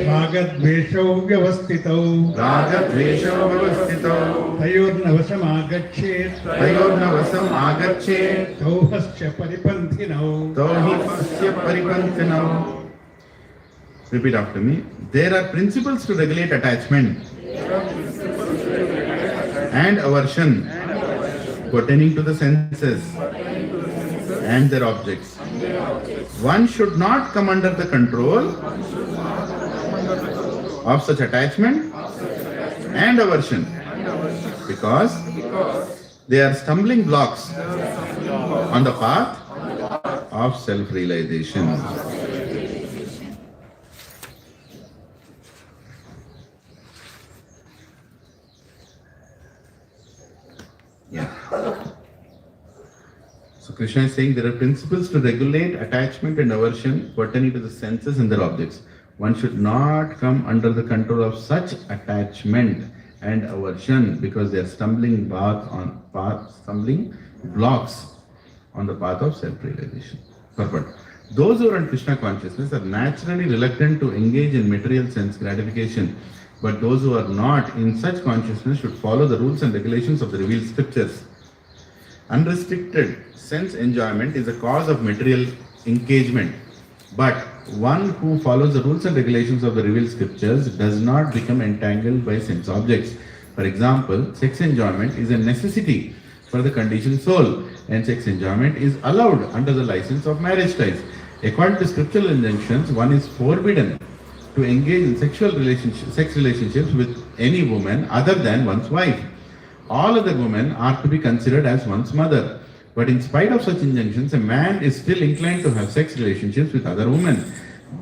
Bhagadveshau vyavastitau Tayornavasam agachet Tauhasya paripanthinau. Repeat after me. There are principles to regulate attachment and aversion pertaining to the senses and their objects. One should not come under the control of such attachment and aversion because they are stumbling blocks on the path of self-realization. Yeah. So Krishna is saying there are principles to regulate attachment and aversion pertaining to the senses and their objects. One should not come under the control of such attachment and aversion because they are stumbling blocks on the path of self-realization. Purport. Those who are in Krishna consciousness are naturally reluctant to engage in material sense gratification, but those who are not in such consciousness should follow the rules and regulations of the revealed scriptures. Unrestricted sense enjoyment is a cause of material engagement, but one who follows the rules and regulations of the revealed scriptures does not become entangled by sense objects. For example, sex enjoyment is a necessity for the conditioned soul, and sex enjoyment is allowed under the license of marriage ties. According to scriptural injunctions, one is forbidden to engage in sex relationships with any woman other than one's wife. All other women are to be considered as one's mother. But in spite of such injunctions, a man is still inclined to have sex relationships with other women.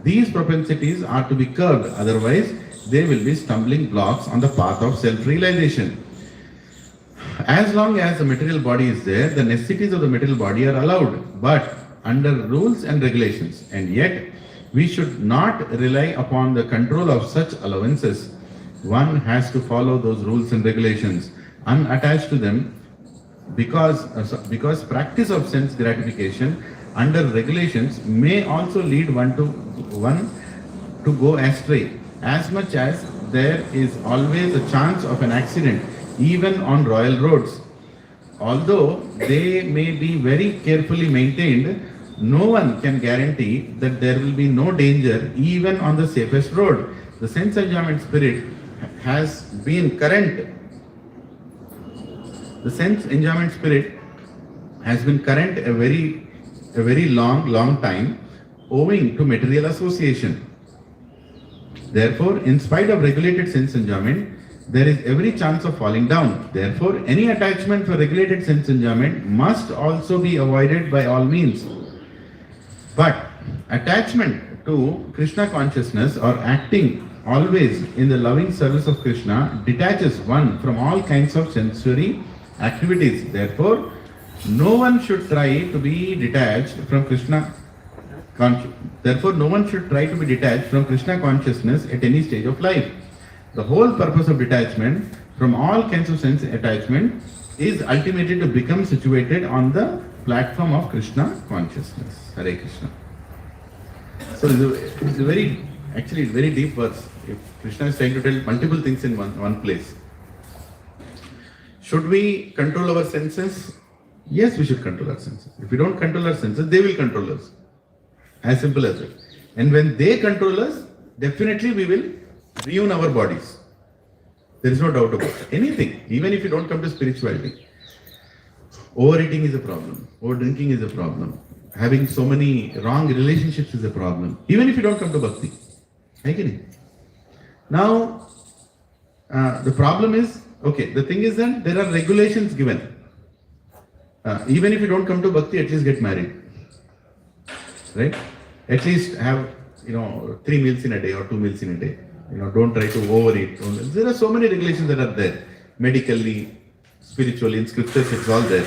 These propensities are to be curbed, otherwise they will be stumbling blocks on the path of self-realization. As long as the material body is there, the necessities of the material body are allowed, but under rules and regulations. And yet, we should not rely upon the control of such allowances. One has to follow those rules and regulations, unattached to them, because practice of sense gratification under regulations may also lead one to go astray. As much as there is always a chance of an accident, even on royal roads. Although they may be very carefully maintained, no one can guarantee that there will be no danger even on the safest road. The sense enjoyment spirit has been current. The sense enjoyment spirit has been current a very long time owing to material association. Therefore, in spite of regulated sense enjoyment, there is every chance of falling down. Therefore, any attachment for regulated sense enjoyment must also be avoided by all means. But attachment to Krishna consciousness or acting always in the loving service of Krishna detaches one from all kinds of sensory activities. Therefore, no one should try to be detached from Krishna. Therefore, no one should try to be detached from Krishna consciousness at any stage of life. The whole purpose of detachment from all kinds of sense attachment is ultimately to become situated on the platform of Krishna consciousness. Hare Krishna. So it's a very deep verse. If Krishna is trying to tell multiple things in one place. Should we control our senses? Yes, we should control our senses. If we don't control our senses, they will control us. As simple as that. And when they control us, definitely we will ruin our bodies. There is no doubt about it. Anything, even if you don't come to spirituality. Overeating is a problem. Over drinking is a problem. Having so many wrong relationships is a problem. Even if you don't come to bhakti. Again. Now, the problem is, okay, the thing is that there are regulations given. Even if you don't come to bhakti, at least get married. Right? At least have, 3 meals in a day or 2 meals in a day. Don't try to overeat. There are so many regulations that are there. Medically, spiritually, in scriptures, it's all there.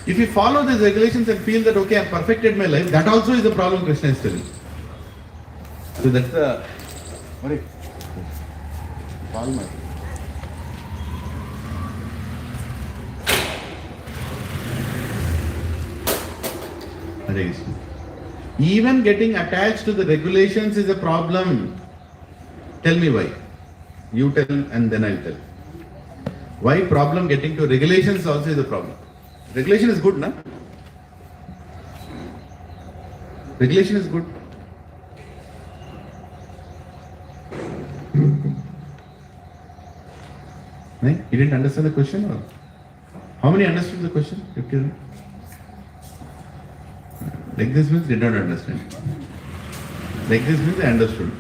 If you follow these regulations and feel that, okay, I've perfected my life, that also is the problem Krishna is telling. So that's the... Hare Krishna. Even getting attached to the regulations is a problem. Tell me why. You tell and then I'll tell. Why problem getting to regulations also is a problem? Regulation is good, na? Regulation is good. No? You didn't understand the question or? How many understood the question? 50. Like this means did not understand. Like this means I understood.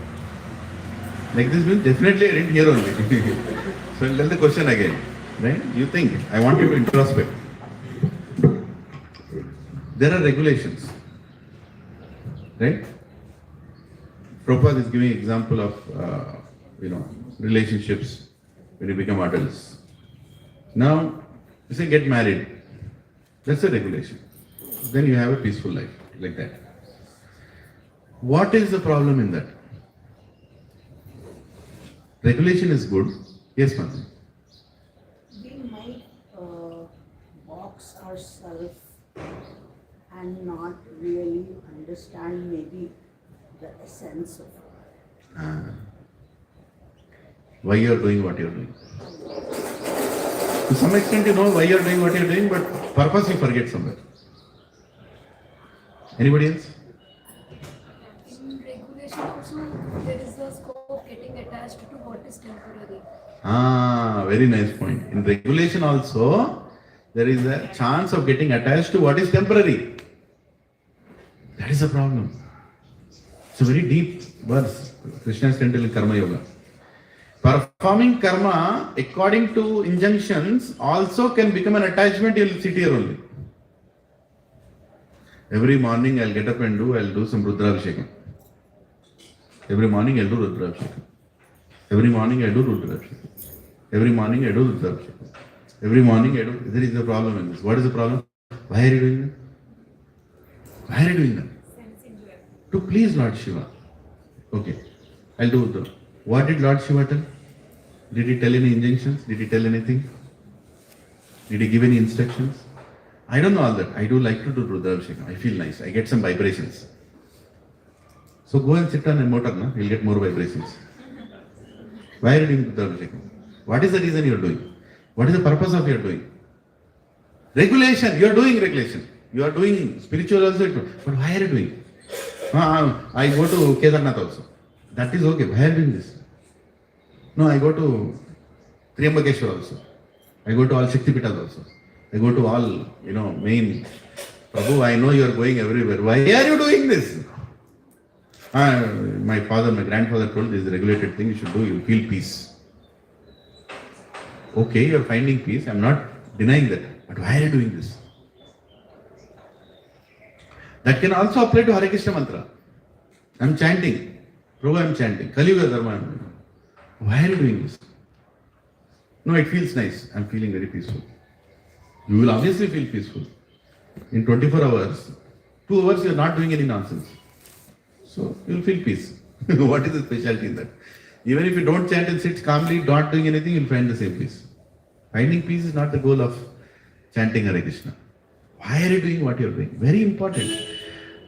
Like this means definitely I didn't hear only. So I'll tell the question again. Right? You think, I want you to introspect. There are regulations. Right? Prabhupada is giving example of, relationships when you become adults. Now, you say get married. That's a regulation. Then you have a peaceful life, like that. What is the problem in that? Regulation is good. Yes, ma'am. We might box ourselves and not really understand maybe the essence of it. Why you are doing what you are doing. To some extent you know why you are doing what you are doing, but purpose you forget somewhere. Anybody else? In regulation also, there is a scope of getting attached to what is temporary. Very nice point. In regulation also, there is a chance of getting attached to what is temporary. That is a problem. It's a very deep verse. Krishna is telling Karma Yoga. Performing karma according to injunctions also can become an attachment. You will sit here only. Every morning I'll get up and I'll do some Rudrabhishekam. Every morning I'll do Rudrabhishekam. Every morning I do Rudrabhishekam. Every morning I do Rudrabhishekam. Every morning I do. There is a problem in this. What is the problem? Why are you doing that? Why are you doing that? To please Lord Shiva. Okay. I'll do the. What did Lord Shiva tell? Did he tell any injunctions? Did he tell anything? Did he give any instructions? I don't know all that. I do like to do Rudrabhishekam. I feel nice. I get some vibrations. So go and sit on a motor, na? You'll get more vibrations. Why are you doing Rudrabhishekam? What is the reason you are doing? What is the purpose of your doing? Regulation. You are doing regulation. You are doing spiritual also. But why are you doing? I go to Kedarnath also. That is okay. Why are you doing this? No, I go to Triambakeshwar also. I go to all Shakti Pitas also. I go to all, main. Prabhu, I know you are going everywhere. Why are you doing this? My grandfather told this is a regulated thing you should do. You will feel peace. Okay, you are finding peace. I am not denying that. But why are you doing this? That can also apply to Hare Krishna mantra. I'm chanting. Prabhu, I'm chanting. Kali Yuga Dharma. Why are you doing this? No, it feels nice. I'm feeling very peaceful. You will obviously feel peaceful. In 24 hours, 2 hours you are not doing any nonsense. So you will feel peace. What is the specialty in that? Even if you don't chant and sit calmly, not doing anything, you'll find the same peace. Finding peace is not the goal of chanting Hare Krishna. Why are you doing what you're doing? Very important.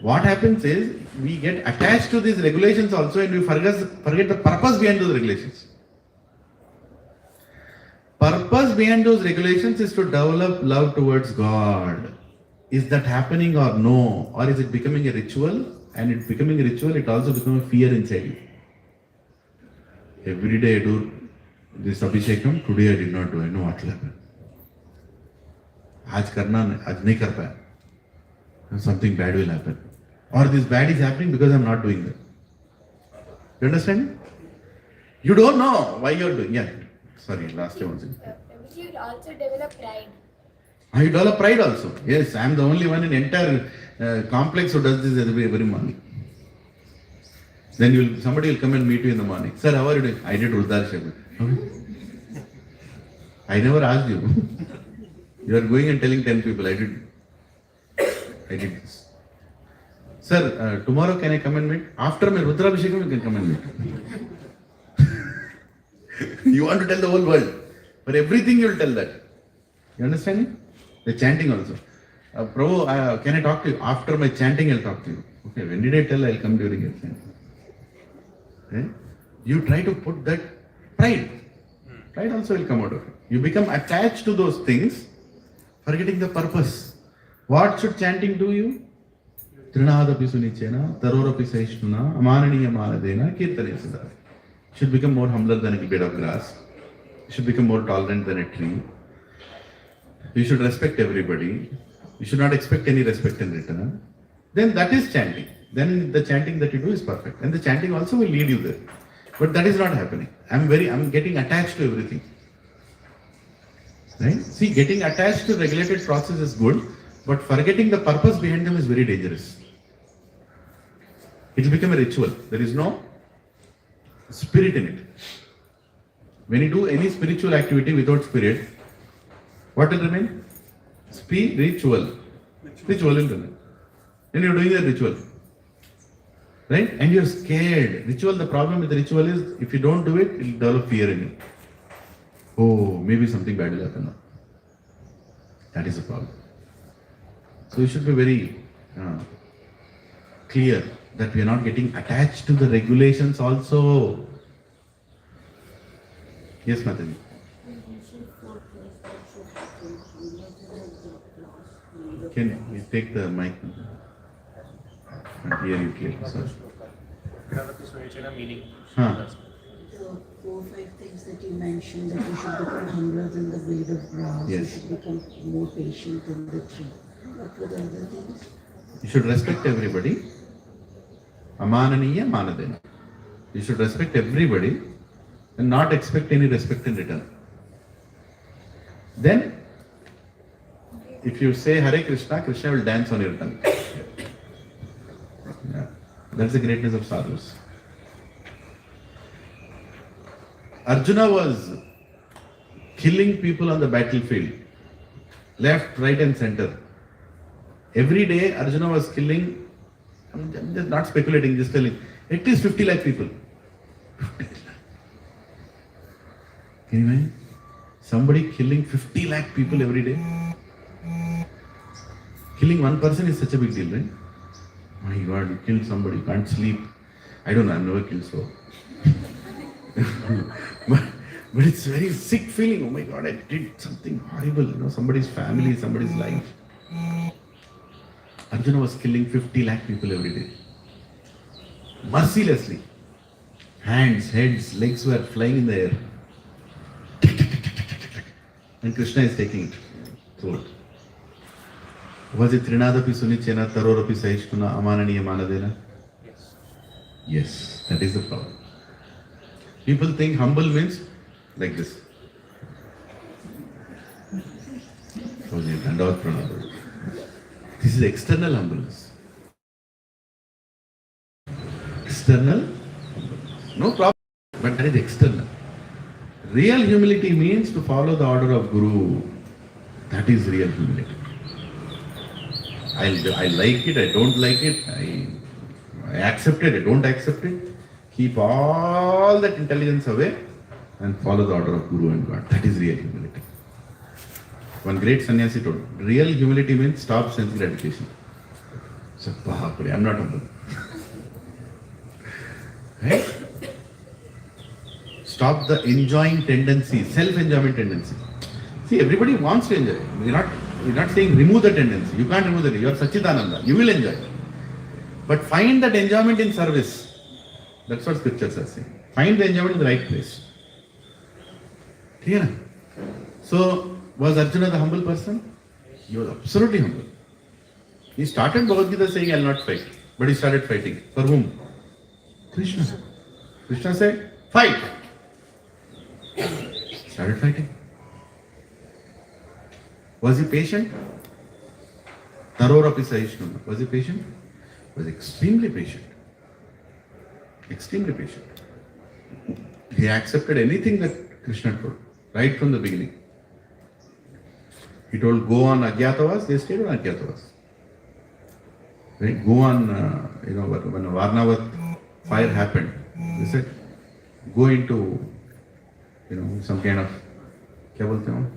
What happens is, we get attached to these regulations also and we forget the purpose behind those regulations. Purpose behind those regulations is to develop love towards God. Is that happening or no? Or is it becoming a ritual? And it becoming a ritual, it also becomes a fear inside you. Every day I do this Abhishekam, today I did not do. I know what will happen. आज करना नहीं, आज नहीं कर पाया. Something bad will happen. Or this bad is happening because I'm not doing that. You understand? You don't know why you're doing. Yeah. Sorry, last time once. You will also develop pride. You develop pride also. Yes, I'm the only one in entire complex who does this every morning. Then somebody will come and meet you in the morning. Sir, how are you doing? I did Rudrabhishekam. Okay. I never asked you. You are going and telling 10 people, I did this. Sir, tomorrow can I come and meet? After my Rudrabhishekam, you can come and meet. You want to tell the whole world. For everything you will tell that. You understand it? The chanting also. Prabhu, can I talk to you? After my chanting, I'll talk to you. Okay, when did I tell I'll come during your chanting? Okay? You try to put that pride. Pride also will come out of it. You become attached to those things, forgetting the purpose. What should chanting do you? Trinadapi sunichena, tarorapi saishnuna, amananiya manadena, kirtane siddha. You should become more humbler than a blade of grass. You should become more tolerant than a tree. You should respect everybody. You should not expect any respect in return. Then that is chanting. Then the chanting that you do is perfect. And the chanting also will lead you there. But that is not happening. I'm getting attached to everything. Right? See, getting attached to regulated process is good, but forgetting the purpose behind them is very dangerous. It will become a ritual. There is no spirit in it. When you do any spiritual activity without spirit, what will remain? Spiritual. Ritual will remain. Then you're doing the ritual. Right? And you're scared. Ritual, the problem with the ritual is, if you don't do it, it will develop fear in you. Oh, maybe something bad will happen now. That is the problem. So you should be very clear that we are not getting attached to the regulations also. Yes, Mataji. Can you take the mic? I hear you clearly. Sorry. Meaning. The 4 or 5 things that you mentioned, that you should become humbler than the blade of grass, Yes. you should become more patient than the tree. What were the other things? You should respect everybody. Amananiya manadena. You should respect everybody and not expect any respect in return. Then, if you say Hare Krishna, Krishna will dance on your tongue. Yeah. That's the greatness of sadhus. Arjuna was killing people on the battlefield, left, right and center. Every day Arjuna was killing, I'm just not speculating, just telling, at least 50 lakh people. 50 lakh. Can you imagine? Somebody killing 50 lakh people every day? Killing one person is such a big deal, right? My God, you killed somebody, you can't sleep. I don't know, I've never killed so. but it's very sick feeling. Oh my God, I did something horrible. Somebody's family, somebody's life. Arjuna was killing 50 lakh people every day. Mercilessly. Hands, heads, legs were flying in the air. And Krishna is taking it through it. Was it Trinadapi Sunichena, Tarorapi Saishkuna, Amananiya Manadena? Yes. Yes, that is the problem. People think humble means like this. This is external humbleness. external, no problem, but that is external. Real humility means to follow the order of Guru. That is real humility. I like it, I don't like it, I accept it, I don't accept it. Keep all that intelligence away and follow the order of Guru and God. That is real humility. One great sannyasi told, real humility means stop sense gratification. So, I'm not humble. Right? Stop the enjoying tendency, self-enjoyment tendency. See, everybody wants to enjoy. We're not saying remove the tendency. You can't remove the tendency. You are Satchidananda. You will enjoy. But find that enjoyment in service. That's what scriptures are saying. Find the enjoyment in the right place. Clear? So, was Arjuna the humble person? He was absolutely humble. He started Bhagavad Gita saying, I will not fight. But he started fighting. For whom? Krishna. Krishna said, fight. Started fighting. Was he patient? Tarorapi Sahishnuna. Was he patient? Was extremely patient. Extremely patient. He accepted anything that Krishna told, right from the beginning. He told, go on Agyatavas, they stayed on Agyatavas. Right? Go on, when Varnavat fire happened, they said, go into, some kind of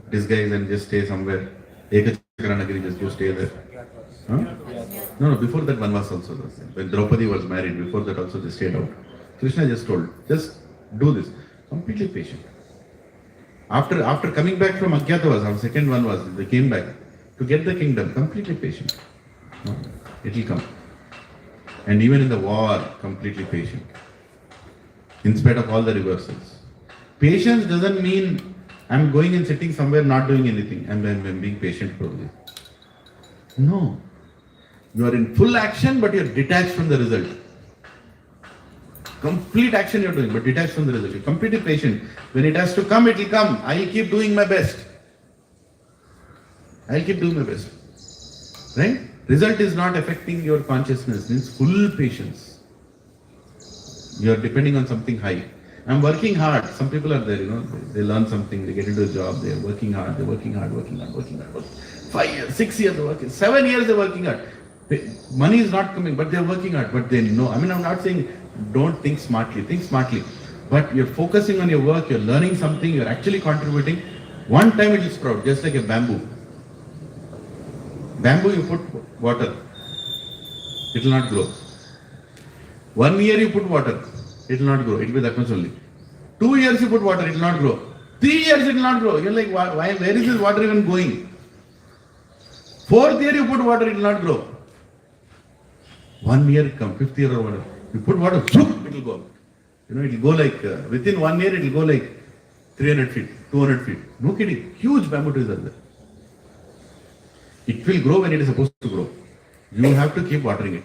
disguise and just stay somewhere. Ekachakra Nagari, just go stay there. Huh? No, before that Vanvas also was there. When Draupadi was married, before that also they stayed out. Krishna just told, just do this. Completely patient. After coming back from Agyatavas, our second one was, they came back to get the kingdom, completely patient. No, it will come. And even in the war, completely patient. In spite of all the reversals. Patience doesn't mean I'm going and sitting somewhere not doing anything and I'm being patient probably. No. You are in full action but you're detached from the result. Complete action you're doing but detached from the result. You're completely patient. When it has to come, it will come. I'll keep doing my best. I'll keep doing my best. Right? Result is not affecting your consciousness. Means full patience. You're depending on something high. I'm working hard. Some people are there, they learn something, they get into a job, they're working hard. 5 years, 6 years they're working, 7 years they're working hard. Money is not coming, but they're working hard, but they know. I'm not saying don't think smartly, but you're focusing on your work, you're learning something, you're actually contributing. One time it will sprout, just like a bamboo. Bamboo, you put water, it will not grow. 1 year you put water, it will not grow. It will be that much only. 2 years you put water, it will not grow. 3 years it will not grow. You're like, why? Where is this water even going? 4th year you put water, it will not grow. 1 year it comes, 5th year or whatever. You put water, it will go up. It will go like, within 1 year it will go like 300 feet, 200 feet. No kidding. Huge bamboo trees are there. It will grow when it is supposed to grow. You have to keep watering it.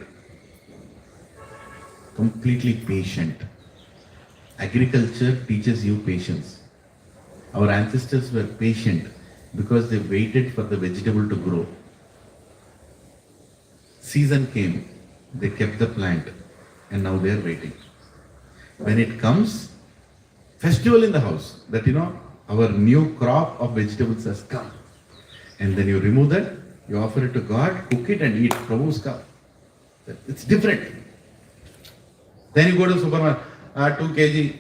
Completely patient. Agriculture teaches you patience. Our ancestors were patient because they waited for the vegetable to grow. Season came, they kept the plant and now they are waiting. When it comes, festival in the house, that our new crop of vegetables has come. And then you remove that, you offer it to God, cook it and eat. Prabhu's come. It's different. Then you go to the supermarket, 2 kg,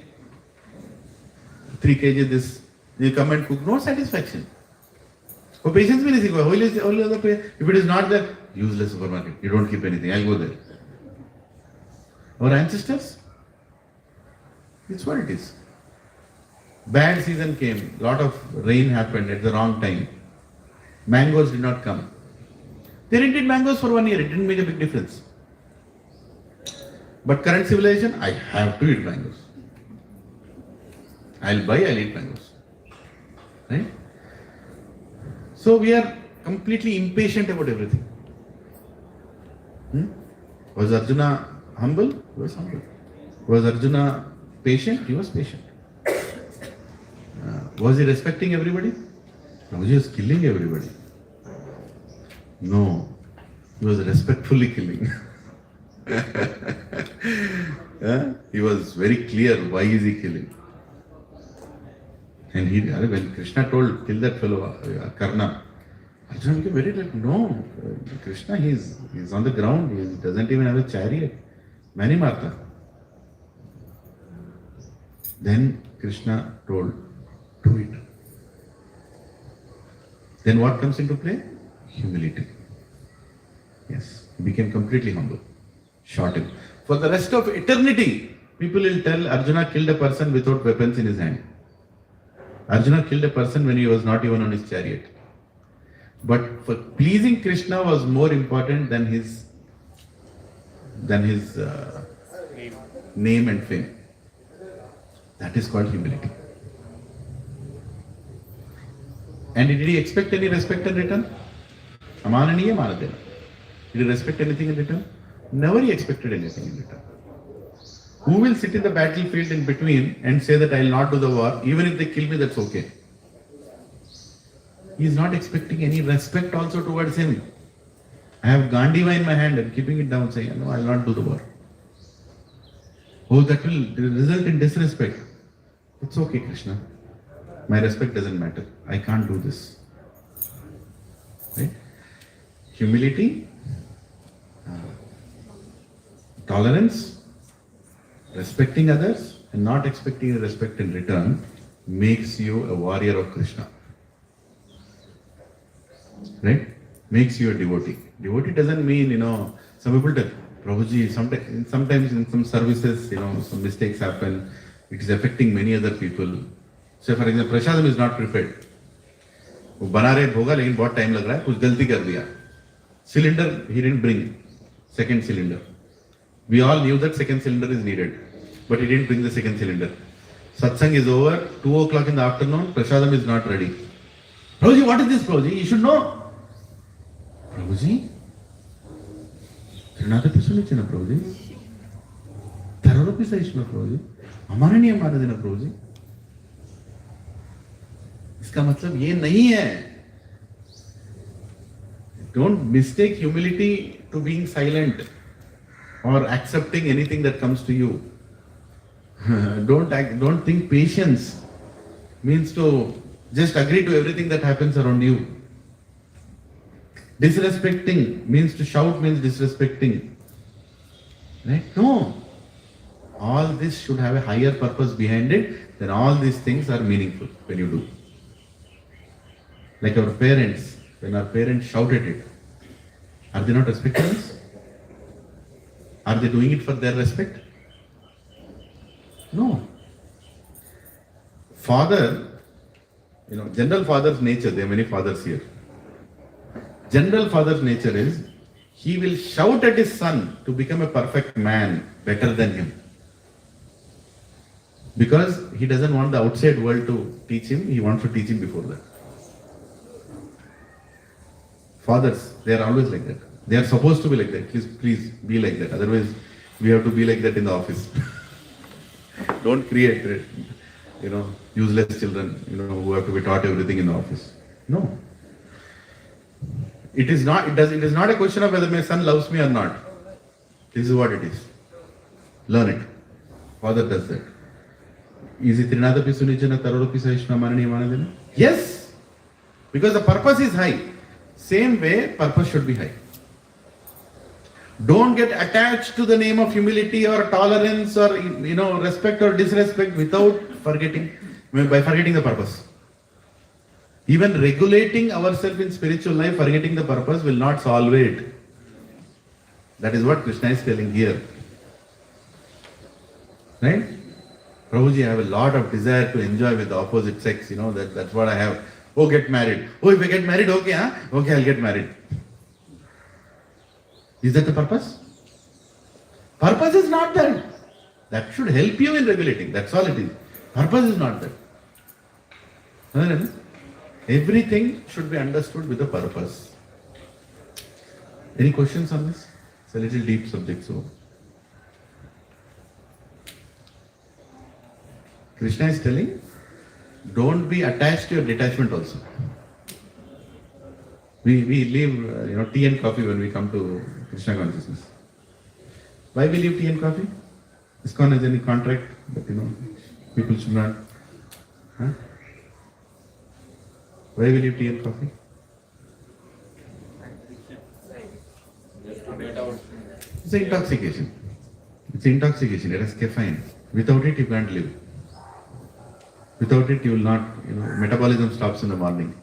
3 kg this, you come and cook, no satisfaction. For patience, if it is not there, useless supermarket, you don't keep anything, I'll go there. Our ancestors, it's what it is. Bad season came, lot of rain happened at the wrong time. Mangoes did not come. They didn't eat mangoes for 1 year, it didn't make a big difference. But current civilization, I have to eat mangoes. I'll eat mangoes. Right? So we are completely impatient about everything. Was Arjuna humble? He was humble. Was Arjuna patient? He was patient. Was he respecting everybody? No, he was killing everybody. No, he was respectfully killing. He was very clear why is he killing. And when Krishna told, kill that fellow, Karna, Arjuna became very like, no, Krishna, he's on the ground, he doesn't even have a chariot. Many Martha. Then Krishna told, do it. Then what comes into play? Humility. Yes, he became completely humble. Shot him. For the rest of eternity, people will tell Arjuna killed a person without weapons in his hand. Arjuna killed a person when he was not even on his chariot. But for pleasing Krishna was more important than his name and fame. That is called humility. And did he expect any respect in return? Amananiya Manadena. Did he respect anything in return? Never he expected anything in return. Who will sit in the battlefield in between and say that I will not do the war, even if they kill me, that's okay? He is not expecting any respect also towards him. I have Gandiva in my hand and keeping it down, saying, no, I will not do the war. Oh, that will result in disrespect. It's okay, Krishna. My respect doesn't matter. I can't do this. Right? Humility, tolerance, respecting others, and not expecting respect in return makes you a warrior of Krishna. Right? Makes you a devotee. Devotee doesn't mean, some people tell, Prabhuji, sometimes in some services, some mistakes happen. It is affecting many other people. So for example, Prashadam is not prepared. वो बना रहे भोगा लेकिन बहुत time लग रहा है, कुछ गलती कर दिया. Cylinder he didn't bring, second cylinder. We all knew that second cylinder is needed, but he didn't bring the second cylinder. Satsang is over, 2 o'clock in the afternoon, Prashadam is not ready. Prabhuji, what is this, Prabhuji? You should know. Prabhuji? Trinadapi Sulichana, Prabhuji? Tararapi Saishna, Prabhuji? Amananiya Manadena, Prabhuji? इसका मतलब ये नहीं है. Don't mistake humility to being silent or accepting anything that comes to you. Don't think patience means to just agree to everything that happens around you. Disrespecting means to shout means disrespecting. Right? No. All this should have a higher purpose behind it. Then all these things are meaningful when you do. Like our parents, when our parents shout at it, are they not respecting us? Are they doing it for their respect? No. Father, general father's nature, there are many fathers here. General father's nature is, he will shout at his son to become a perfect man, better than him. Because he doesn't want the outside world to teach him, he wants to teach him before that. Fathers, they are always like that. They are supposed to be like that. Please be like that. Otherwise, we have to be like that in the office. Don't create, useless children, who have to be taught everything in the office. No. It is not a question of whether my son loves me or not. This is what it is. Learn it. Father does that. Is it Trinadapi Sunijana Taropi Sahishna Manani Manadina? Yes. Because the purpose is high. Same way, purpose should be high. Don't get attached to the name of humility or tolerance or respect or disrespect without forgetting the purpose. Even regulating ourselves in spiritual life, forgetting the purpose will not solve it. That is what Krishna is telling here. Right? Prabhuji, I have a lot of desire to enjoy with the opposite sex, that's what I have. Oh, get married. Oh, if I get married, okay, huh? Okay, I'll get married. Is that the purpose? Purpose is not that. That should help you in regulating. That's all it is. Purpose is not that. Everything should be understood with a purpose. Any questions on this? It's a little deep subject, so. Krishna is telling, don't be attached to your detachment also. We leave tea and coffee when we come to Krishna consciousness. Why we leave tea and coffee? ISKCON has any contract that people should not. Huh? Why we leave tea and coffee? It's an intoxication. It's intoxication. It has caffeine. Without it, you can't live. Without it, you will not, metabolism stops in the morning.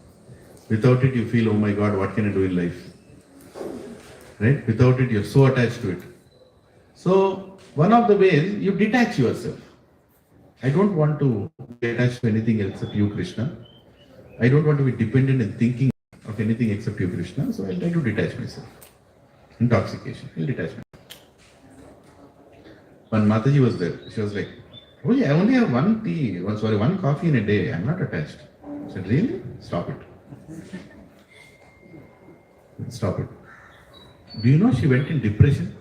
Without it, you feel, oh my God, what can I do in life? Right? Without it, you're so attached to it. So, one of the ways, you detach yourself. I don't want to be attached to anything except you, Krishna. I don't want to be dependent and thinking of anything except you, Krishna. So, I'll try to detach myself. Intoxication. I'll detach myself. When Mataji was there, she was like, oh yeah, I only have one coffee in a day. I'm not attached. I said, really? Stop it. Stop it. Do you know she went in depression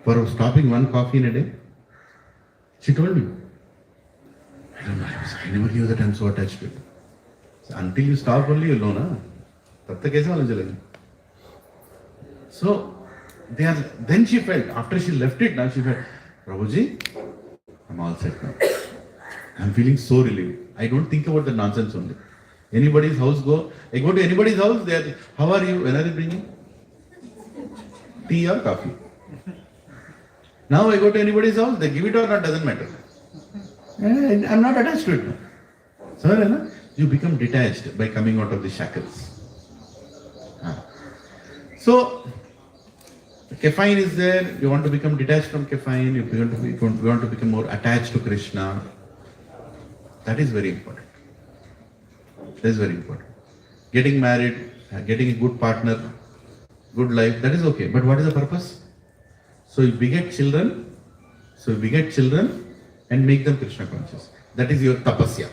for stopping one coffee in a day? She told me. I don't know. I never knew that I'm so attached to it. So until you stop only, you'll know, na? Tab tak kaise malum chalega? So, then she felt, after she left it, now she felt, Prabhuji, I'm all set now. I'm feeling so relieved. I don't think about the nonsense only. Anybody's house I go to anybody's house, how are you? When are they bringing? Tea or coffee. Now I go to anybody's house, they give it or not, doesn't matter. I'm not attached to it. So, you become detached by coming out of the shackles. So, caffeine is there, you want to become detached from caffeine, you want to become more attached to Krishna. That is very important. That is very important. Getting married, getting a good partner, good life, that is okay. But what is the purpose? So you beget children and make them Krishna conscious. That is your tapasya.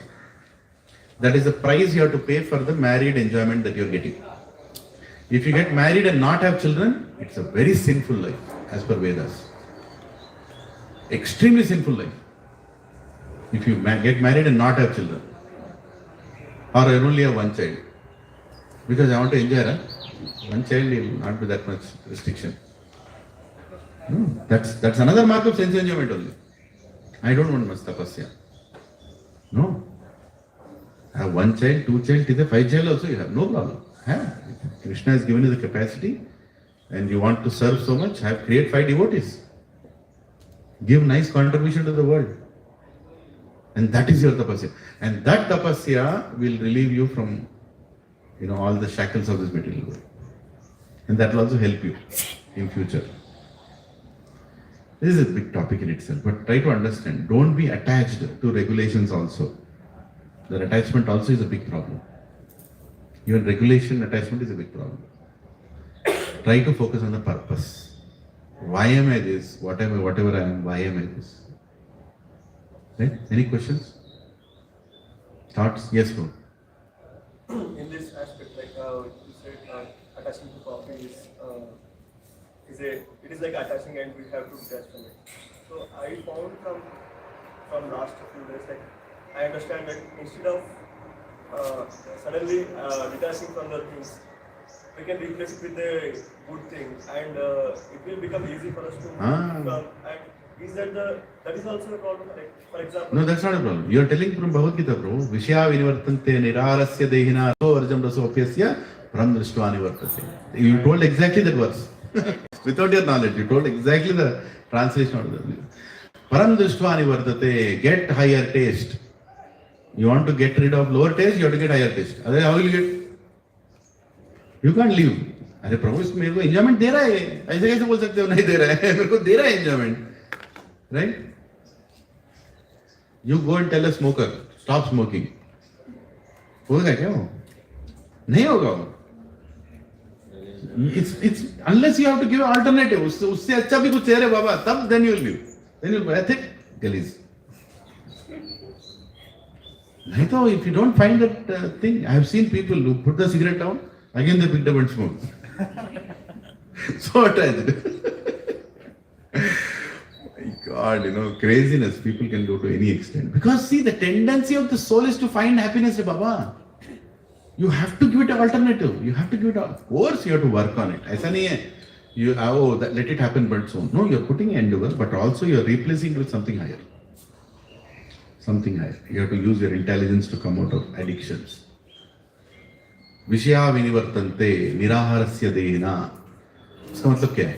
That is the price you have to pay for the married enjoyment that you are getting. If you get married and not have children, it's a very sinful life, as per Vedas. Extremely sinful life. If you get married and not have children, or I only have one child, because I want to enjoy, one child will not be that much restriction. No, that's another mark of sense enjoyment only. I don't want much tapasya. No. I have one child, two child, 5 child also you have, no problem. Krishna has given you the capacity and you want to serve so much, create 5 devotees. Give nice contribution to the world. And that is your tapasya. And that tapasya will relieve you from all the shackles of this material world. And that will also help you in future. This is a big topic in itself, but try to understand. Don't be attached to regulations also. The attachment also is a big problem. Even regulation attachment is a big problem. Try to focus on the purpose. Why am I this? Whatever I am, why am I this? Right? Any questions? Thoughts? Yes, bro. In this aspect, like you said, attaching to coffee it is like attaching and we have to detach from it. So I found from last few days, like I understand that instead of suddenly detaching from the things, we can replace it with a good thing, and it will become easy for us to come. And is that is also a problem? Like, for example, no, that's not a problem. You are telling from Bhagavad Gita, bro. Vishya vinivartante nirarasya dehina so arjam rasopyasya pram drishtva nivartate. You told exactly that verse. Without your knowledge, you told exactly the translation of the param drishtva nivartate. Get higher taste. You want to get rid of lower taste, you have to get higher taste. Otherwise, how will you get? You can't live. अरे प्रभु इसको मेरे को enjoyment दे रहा है, ऐसे कैसे बोल सकते हो नहीं दे रहा है? मेरे को दे रहा है enjoyment, right? You go and tell a smoker, stop smoking. होगा क्या वो? नहीं होगा वो. It's unless you have to give an alternative. उससे अच्छा भी कुछ दे रहे बाबा, तब then you will live. Then you will be ethic, gullies. नहीं तो if you don't find that thing, I have seen people who put the cigarette down, again they picked up and smoked. So attached. My God, craziness people can go to any extent. Because see, the tendency of the soul is to find happiness, Baba. You have to give it an alternative. You have to give it, of course you have to work on it. ऐसा नहीं है let it happen but soon. No, you're putting endeavor, but also you're replacing with something higher. Something higher. You have to use your intelligence to come out of addictions. Vishya vinivartante niraharasya dehina. इसका मतलब क्या है?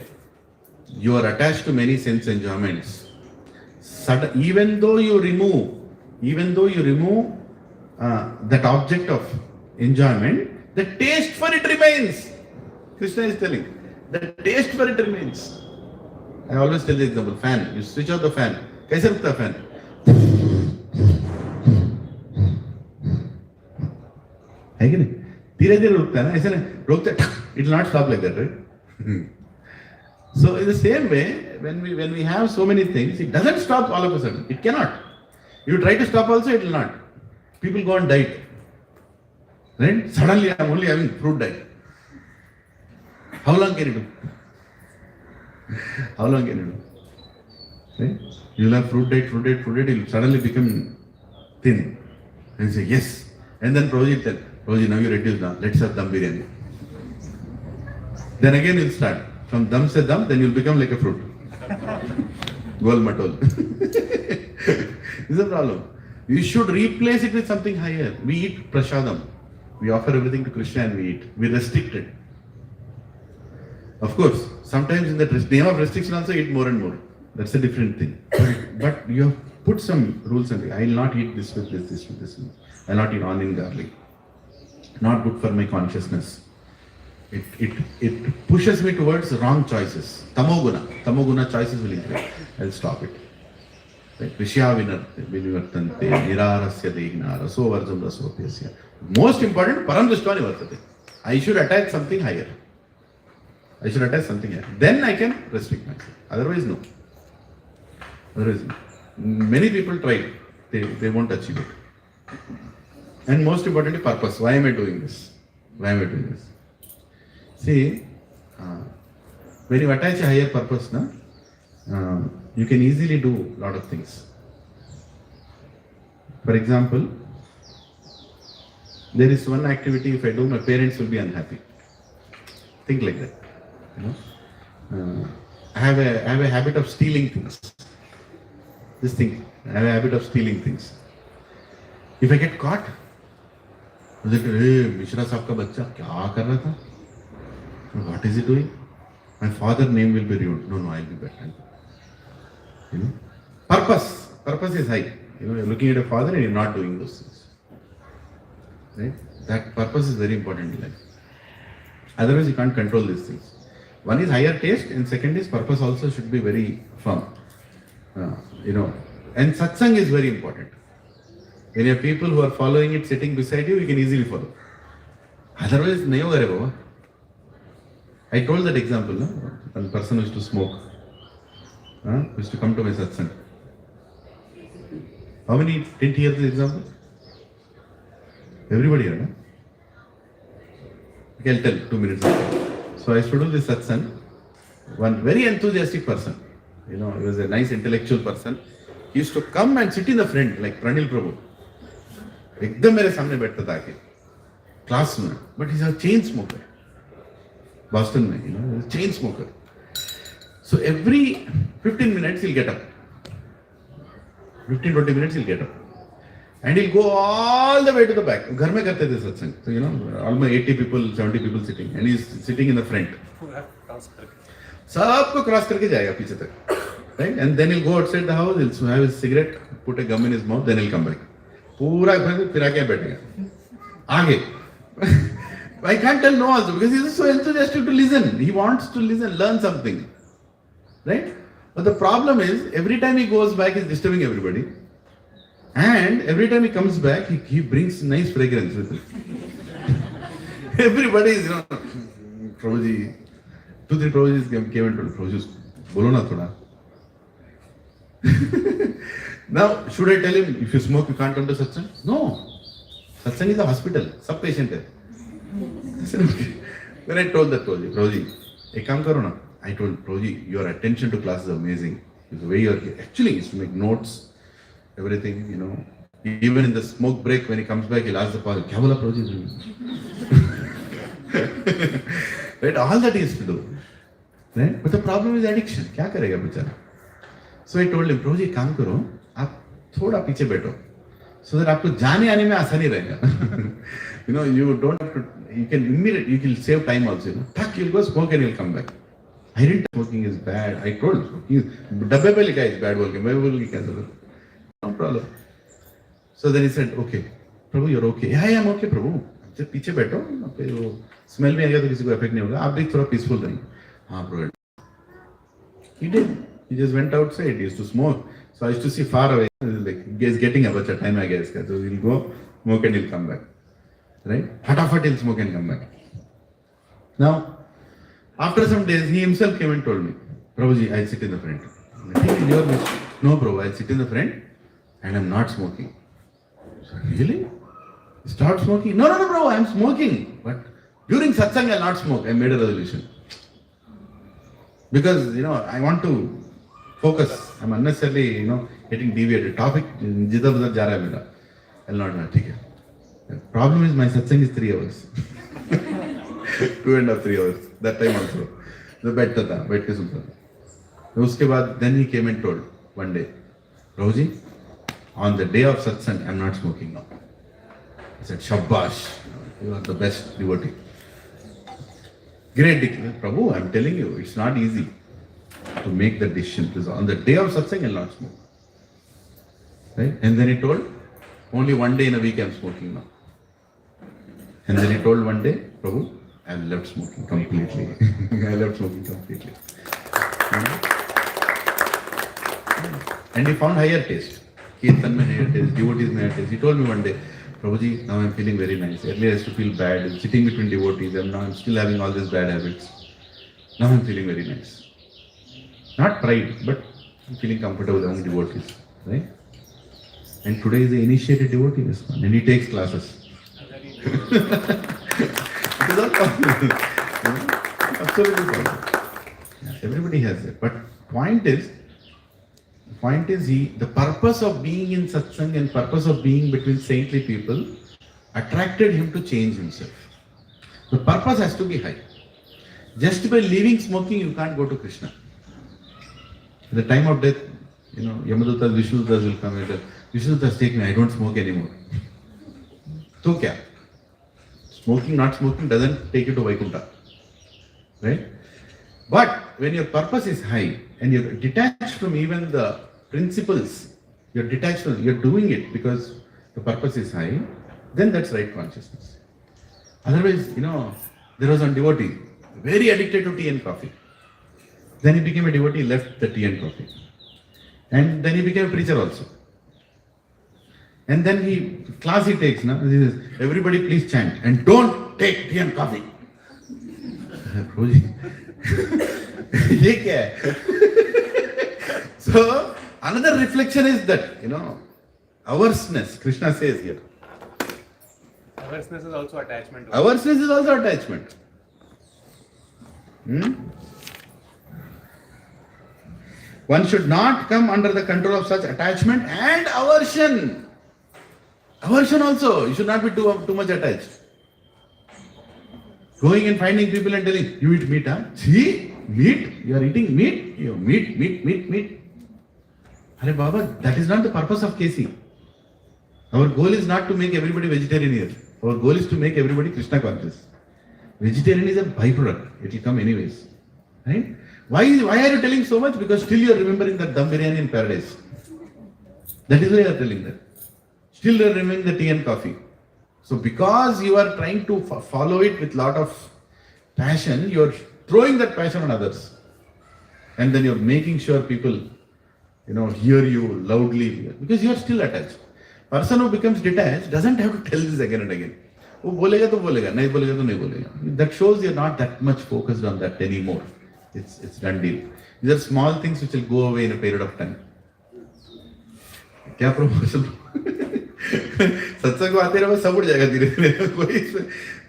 You are attached to many sense enjoyments. Even though you remove that object of enjoyment, the taste for it remains. Krishna is telling, the taste for it remains. I always tell the example, fan. You switch off the fan. कैसे रुकता है fan? है कि नहीं? धीरे-धीरे रुकता है ना? ऐसे नहीं रुकता है. It will not stop like that, right? So in the same way, when we have so many things, it doesn't stop all of a sudden. It cannot. You try to stop also, it will not. People go on diet. Right? Suddenly I am only having fruit diet. How long can you do? How long can you do? Right? You will have fruit diet, you will suddenly become thin. And say, yes. And then Prabhuji tell, Prabhuji, now you reduce now. Let's have dum biryani. Then again you'll start. From dum se dum, then you'll become like a fruit. Gol matol. This is the problem. You should replace it with something higher. We eat prasadam. We offer everything to Krishna and we eat. We restrict it. Of course, sometimes in the name of restriction also eat more and more. That's a different thing. But you have put some rules and I will not eat this with this with this. I will not eat onion garlic. Not good for my consciousness. It pushes me towards wrong choices. Tamoguna choices will increase. I'll stop it. Right? Vishya vinivartante nirarasya dehina raso varjam rasopyasya. Most important, param drishtva nivartate. I should attach something higher. Then I can restrict myself. Otherwise, no. Many people try. They won't achieve it. And most importantly, purpose. Why am I doing this? See, when you attach a higher purpose, you can easily do a lot of things. For example, there is one activity, if I do, my parents will be unhappy. Think like that. I have a habit of stealing things. I have a habit of stealing things. If I get caught, Mishra Saab ka bachcha kya kar raha tha? What is he doing? My father's name will be ruined. No, I'll be better. Purpose is high. You're looking at a father and you're not doing those things. Right? That purpose is very important in life. Otherwise, you can't control these things. One is higher taste, and second is purpose also should be very firm. And satsang is very important. When you have people who are following it sitting beside you, you can easily follow. Otherwise, nahi hoga re baba. I told that example, no? One person used to smoke, used to come to my satsang. How many didn't hear this example? Everybody heard, no? Okay, I'll tell 2 minutes later. So I used to do this satsang. One very enthusiastic person, he was a nice intellectual person. He used to come and sit in the front like Pranil Prabhu. एकदम मेरे सामने बैठता था आके class में. But he's a chain smoker. Boston mein, he's a chain smoker. So every 15 minutes he'll get up. 15-20 minutes he'll get up. And he'll go all the way to the back. घर में करते थे सत्संग. So almost 80 people, 70 people sitting. And he's sitting in the front. सबको cross करके जाएगा पीछे तक. Right? And then he'll go outside the house, he'll have his cigarette, put a gum in his mouth, then he'll come back. पूरा फिर आके बैठेगा. आगे. I can't tell no also because he's so enthusiastic to listen. He wants to listen, learn something. Right? But the problem is, every time he goes back, he's disturbing everybody. And every time he comes back, he brings nice fragrance with him. Everybody is, Prabhuji, 2-3 Prabhujis came and told Prabhuji, bolo na thoda. Now, should I tell him, if you smoke, you can't come to satsang? No. Satsang is a hospital. Sab patient hai. When I told that Prabhuji, ek kaam karo na. I told Prabhuji, your attention to class is amazing. The way you're here. Actually, he used to make notes, everything, Even in the smoke break, when he comes back, he'll ask the pastor, kya bola Prabhuji? Right? All that he used to do. Right? But the problem is addiction. क्या करेगा बेचारा? So I told him, प्रभु जी काम करो, आप थोड़ा पीछे बैठो, so that आपको जाने आने में आसानी रहेगा. You know, you don't have to. You can immediately, you can save time also. You know, tuck, you'll go smoke and you'll come back. I didn't. Smoking is bad. I told him, डब्बे पे लिखा है bad बोल के, मैं बोल के क्या करूँ? No problem. So then he said, okay, Prabhu you're okay. Yeah, I'm okay, प्रभु. जब पीछे बैठो, फिर वो स्मेल में आएगा तो किसी को इफेक्ट नहीं होगा. आप भी थोड़ा पीसफुल रहेंगे. हाँ प्रभु. He did. He just went outside. He used to smoke. So I used to see far away. Like he's getting up at a time, I guess. So he'll go smoke and he'll come back. Right? Fatafat he'll smoke and come back. Now, after some days, he himself came and told me, Prabhuji, I'll sit in the front. No, Prabhu, I'll sit in the front and I'm not smoking. So, really? Start smoking? No, Prabhu, I'm smoking. But during Satsang, I'll not smoke. I made a resolution. Because, I want to focus. I'm unnecessarily, getting deviated. Topic, jidhar-udhar ja raha hai mera. I'll not, ठीक है. The problem is my satsang is 3 hours. 2.5, 3 hours. That time also. तो बैठता था, बैठ के सुनता था. उसके बाद then he came and told one day, Prabhuji, on the day of satsang, I'm not smoking now. I said, Shabash, you are the best devotee. Great declaration. Prabhu, I'm telling you, it's not easy to make the decision. Because on the day of satsang, I'll not smoke. Right? And then he told, only one day in a week I'm smoking now. And then he told one day, Prabhu, I've left smoking completely. I left smoking completely. And he found higher taste. Kirtan mein higher taste, devotees mein higher taste. He told me one day, Prabhuji, now I'm feeling very nice. Earlier I used to feel bad, sitting between devotees, and now I'm still having all these bad habits. Now I'm feeling very nice. Not pride, but I'm feeling comfortable among devotees. Right? And today is the initiated devotee, this one, and he takes classes. It is all possible. Absolutely possible. Yeah, everybody has it. But point is the purpose of being in satsang and purpose of being between saintly people attracted him to change himself. The purpose has to be high. Just by leaving smoking, you can't go to Krishna. At the time of death, Yamadutas, Vishnudutas will come and tell, Vishnudutas, take me, I don't smoke anymore. So kya? Smoking, not smoking doesn't take you to Vaikuntha. Right? But when your purpose is high and you're detached from even the principles, you're detached from, you're doing it because the purpose is high, then that's right consciousness. Otherwise, there was one devotee, very addicted to tea and coffee. Then he became a devotee, left the tea and coffee. And then he became a preacher also. And then class he takes, he says, everybody please chant and don't take tea and coffee. ये क्या है? So another reflection is that, averseness, Krishna says here. Averseness is also attachment. Averseness is also attachment. One should not come under the control of such attachment and aversion. Aversion also, you should not be too much attached. Going and finding people and telling, you eat meat, huh? See? Meat? You are eating meat? You meat. Hare Baba, that is not the purpose of KC. Our goal is not to make everybody vegetarian here. Our goal is to make everybody Krishna conscious. Vegetarian is a byproduct. It will come anyways. Right? Why are you telling so much? Because still you are remembering that dum biryani in paradise. That is why you are telling that. Still you are remembering the tea and coffee. So because you are trying to follow it with lot of passion, you are throwing that passion on others. And then you are making sure people, hear you loudly. Because you are still attached. Person who becomes detached doesn't have to tell this again and again. वो बोलेगा तो बोलेगा, नहीं बोलेगा तो नहीं बोलेगा. That shows you are not that much focused on that anymore. It's done deal. These are small things which will go away in a period of time. क्या proposal? सत्संग को आते रहो सब उड़ जाएगा धीरे धीरे.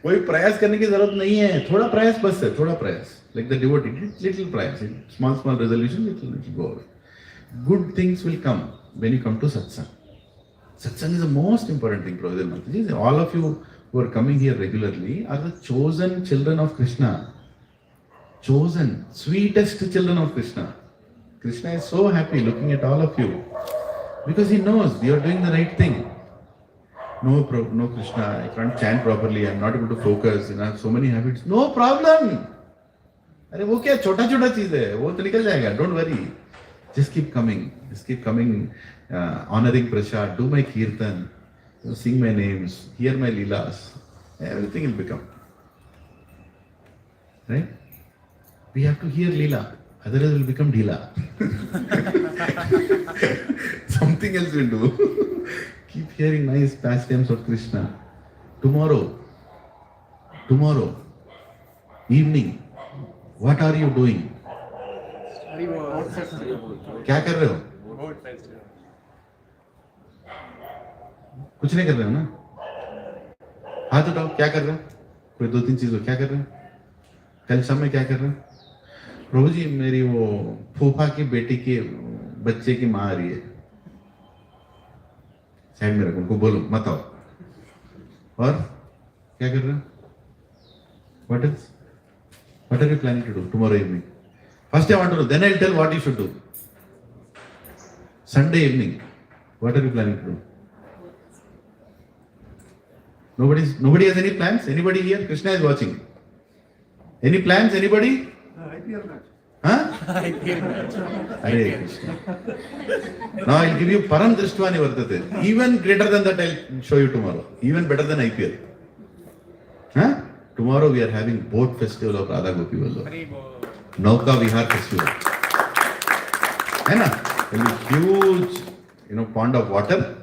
कोई प्रयास करने की जरूरत नहीं है. थोड़ा प्रयास बस है. थोड़ा प्रयास. Like the devotee, little प्रयास, small resolution, little go away. Good things will come when you come to satsang. Satsang is the most important thing, Professor Mataji. All of you who are coming here regularly are the chosen children of Krishna. chosen, sweetest children of Krishna. Krishna is so happy looking at all of you because he knows you are doing the right thing. No Krishna, I can't chant properly, I'm not able to focus, I have so many habits. No problem. अरे वो क्या छोटा छोटा चीज है, वो तो निकल जाएगा. Don't worry. Just keep coming. Honoring Prasad, do my kirtan, sing my names, hear my leelas. Everything will become. Right? We have to hear leela, otherwise it will become dhila. Something else will do. Keep hearing nice pastimes of Krishna. Tomorrow, evening, what are you doing? क्या कर रहे हो? कुछ नहीं कर रहे हो ना? हाथ उठाओ, क्या कर रहे हो? कोई 2-3 चीज हो, क्या कर रहे हो? कल शाम में क्या कर रहे हो? प्रभु जी, मेरी वो फूफा की बेटी के बच्चे की माँ आ रही है. साइड में रखो, उनको बोलो मत आओ. और क्या कर रहे हो? What else? What are you planning to do tomorrow evening? First I want to know, then I'll tell what you should do. Sunday evening, what are you planning to do? Nobody has any plans? Anybody here? Krishna is watching. Any plans? Anybody? IPL match. Huh? Hare Krishna. Now I'll give you Param Drishtva Nivartate. Even greater than that I'll show you tomorrow. Even better than IPL. Huh? Tomorrow we are having boat festival of Radha Gopi Vallabh. Nauka Vihar festival. है ना? There will be huge, pond of water,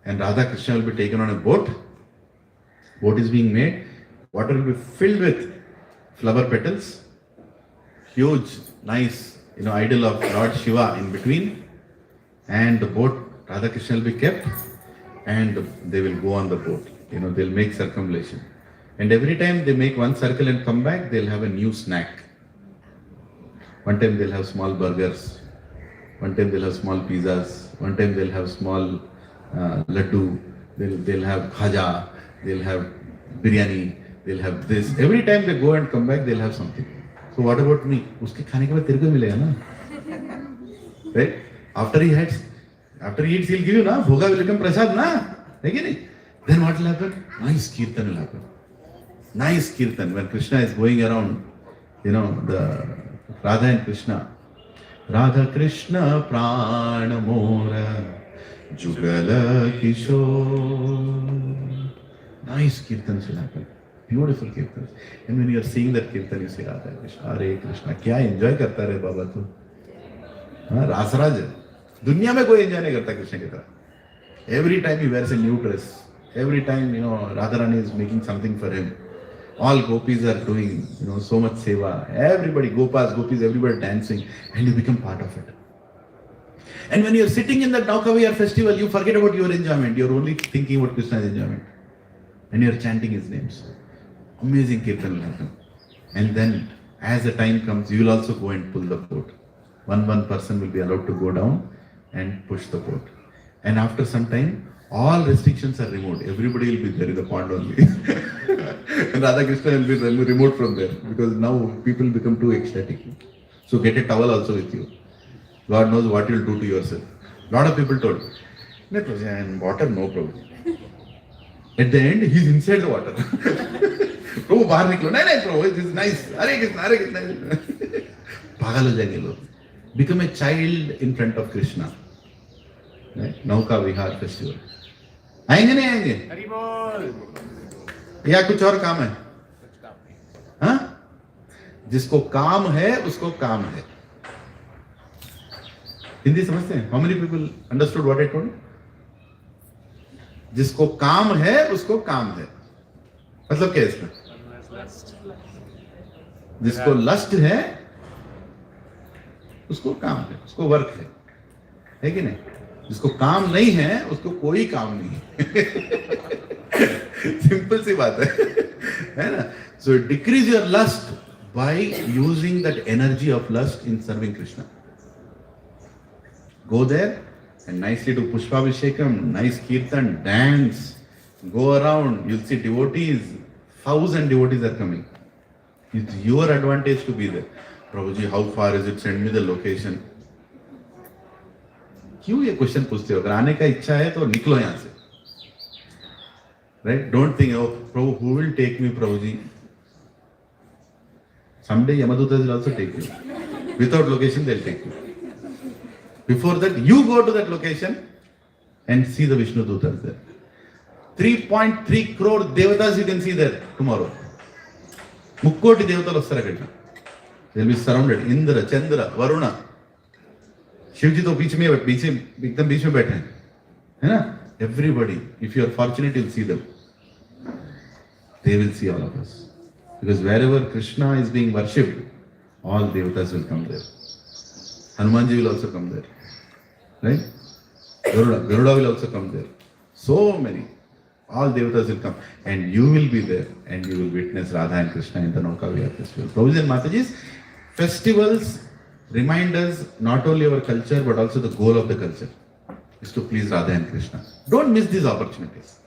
and Radha Krishna will be taken on a boat. Boat is being made. Water will be filled with flower petals. Huge, nice, idol of Lord Shiva in between. And the boat, Radha Krishna will be kept, and they will go on the boat. They'll make circumambulation. And every time they make one circle and come back, they'll have a new snack. One time they'll have small burgers. One time they'll have small pizzas. One time they'll have small laddu. They'll have khaja. They'll have biryani. They'll have this. Every time they go and come back, they'll have something. So what about me? Uske khane ke baad tere ko milega na? Right? After he eats, he'll give you na. Bhoga will become prasad na. Then what will happen? Nice kirtan will happen. Nice kirtan when Krishna is going around, the Radha and Krishna. Radha Krishna prana mora jugala kishore. Nice kirtans will happen. Beautiful kirtans. And when you are seeing that kirtan, you say Radha Krishna, Hare Krishna. Kya enjoy karta hai Baba tu? Rasraj hai. Dunya mein koi enjoy nahi karta Krishna ki tarah. Every time he wears a new dress. Every time, Radharani is making something for him. All gopis are doing, so much seva. Everybody, gopis, everybody dancing, and you become part of it. And when you're sitting in that Naukavihar festival, you forget about your enjoyment. You're only thinking about Krishna's enjoyment. And you're chanting his names. Amazing kirtan will happen. And then, as the time comes, you will also go and pull the boat. One person will be allowed to go down and push the boat. And after some time, all restrictions are removed. Everybody will be there in the pond only. And Radha Krishna will be removed from there because now people become too ecstatic. So get a towel also with you. God knows what you'll do to yourself. Lot of people told, and water, no problem. At the end, he's inside the water. Prabhu, bahar niklo. No, Prabhu, this is nice. Hare Krishna, Hare Krishna. Pagal ho jayenge log. Become a child in front of Krishna. Right? Nauka Vihar festival. आएंगे नहीं आएंगे? हरि बोल. या कुछ और काम है? हाँ? जिसको काम है उसको काम है. हिंदी समझते हैं? How many people understood what I told? जिसको काम है उसको काम है. मतलब क्या है इसमें? जिसको लस्ट है उसको काम है, उसको वर्क है कि नहीं? जिसको काम नहीं है उसको कोई काम नहीं है. सिंपल सी बात है ना? So decrease your lust by using that energy of lust in serving Krishna. Go there and nicely do Pushpabhishekam, nice kirtan, dance, go around, you'll see devotees, 1,000 devotees are coming. It's your advantage to be there. Prabhuji, how far is it? Send me the location. क्यों ये question पूछते हो? अगर आने का इच्छा है तो निकलो यहाँ से. Right? Don't think, oh, Prabhu, who will take me, Prabhuji? Someday Yamadutas will also take you. Without location, they'll take you. Before that, you go to that location and see the Vishnu Dutas there. 3.3 crore devatas you can see there tomorrow. Mukkoti devatalu vastara akkadiki. They'll be surrounded. Indra, Chandra, Varuna. Shivji to बीच में एकदम बीच में बैठे हैं, है ना? Everybody, if you are fortunate, you'll see them. They will see all of us. Because wherever Krishna is being worshipped, all devatas will come there. Hanumanji will also come there. Right? Garuda will also come there. So many. All devatas will come. And you will be there. And you will witness Radha and Krishna in the Nauka Vihar festival. Prabhuji and Matajis, festivals remind us not only our culture, but also the goal of the culture is to please Radha and Krishna. Don't miss these opportunities.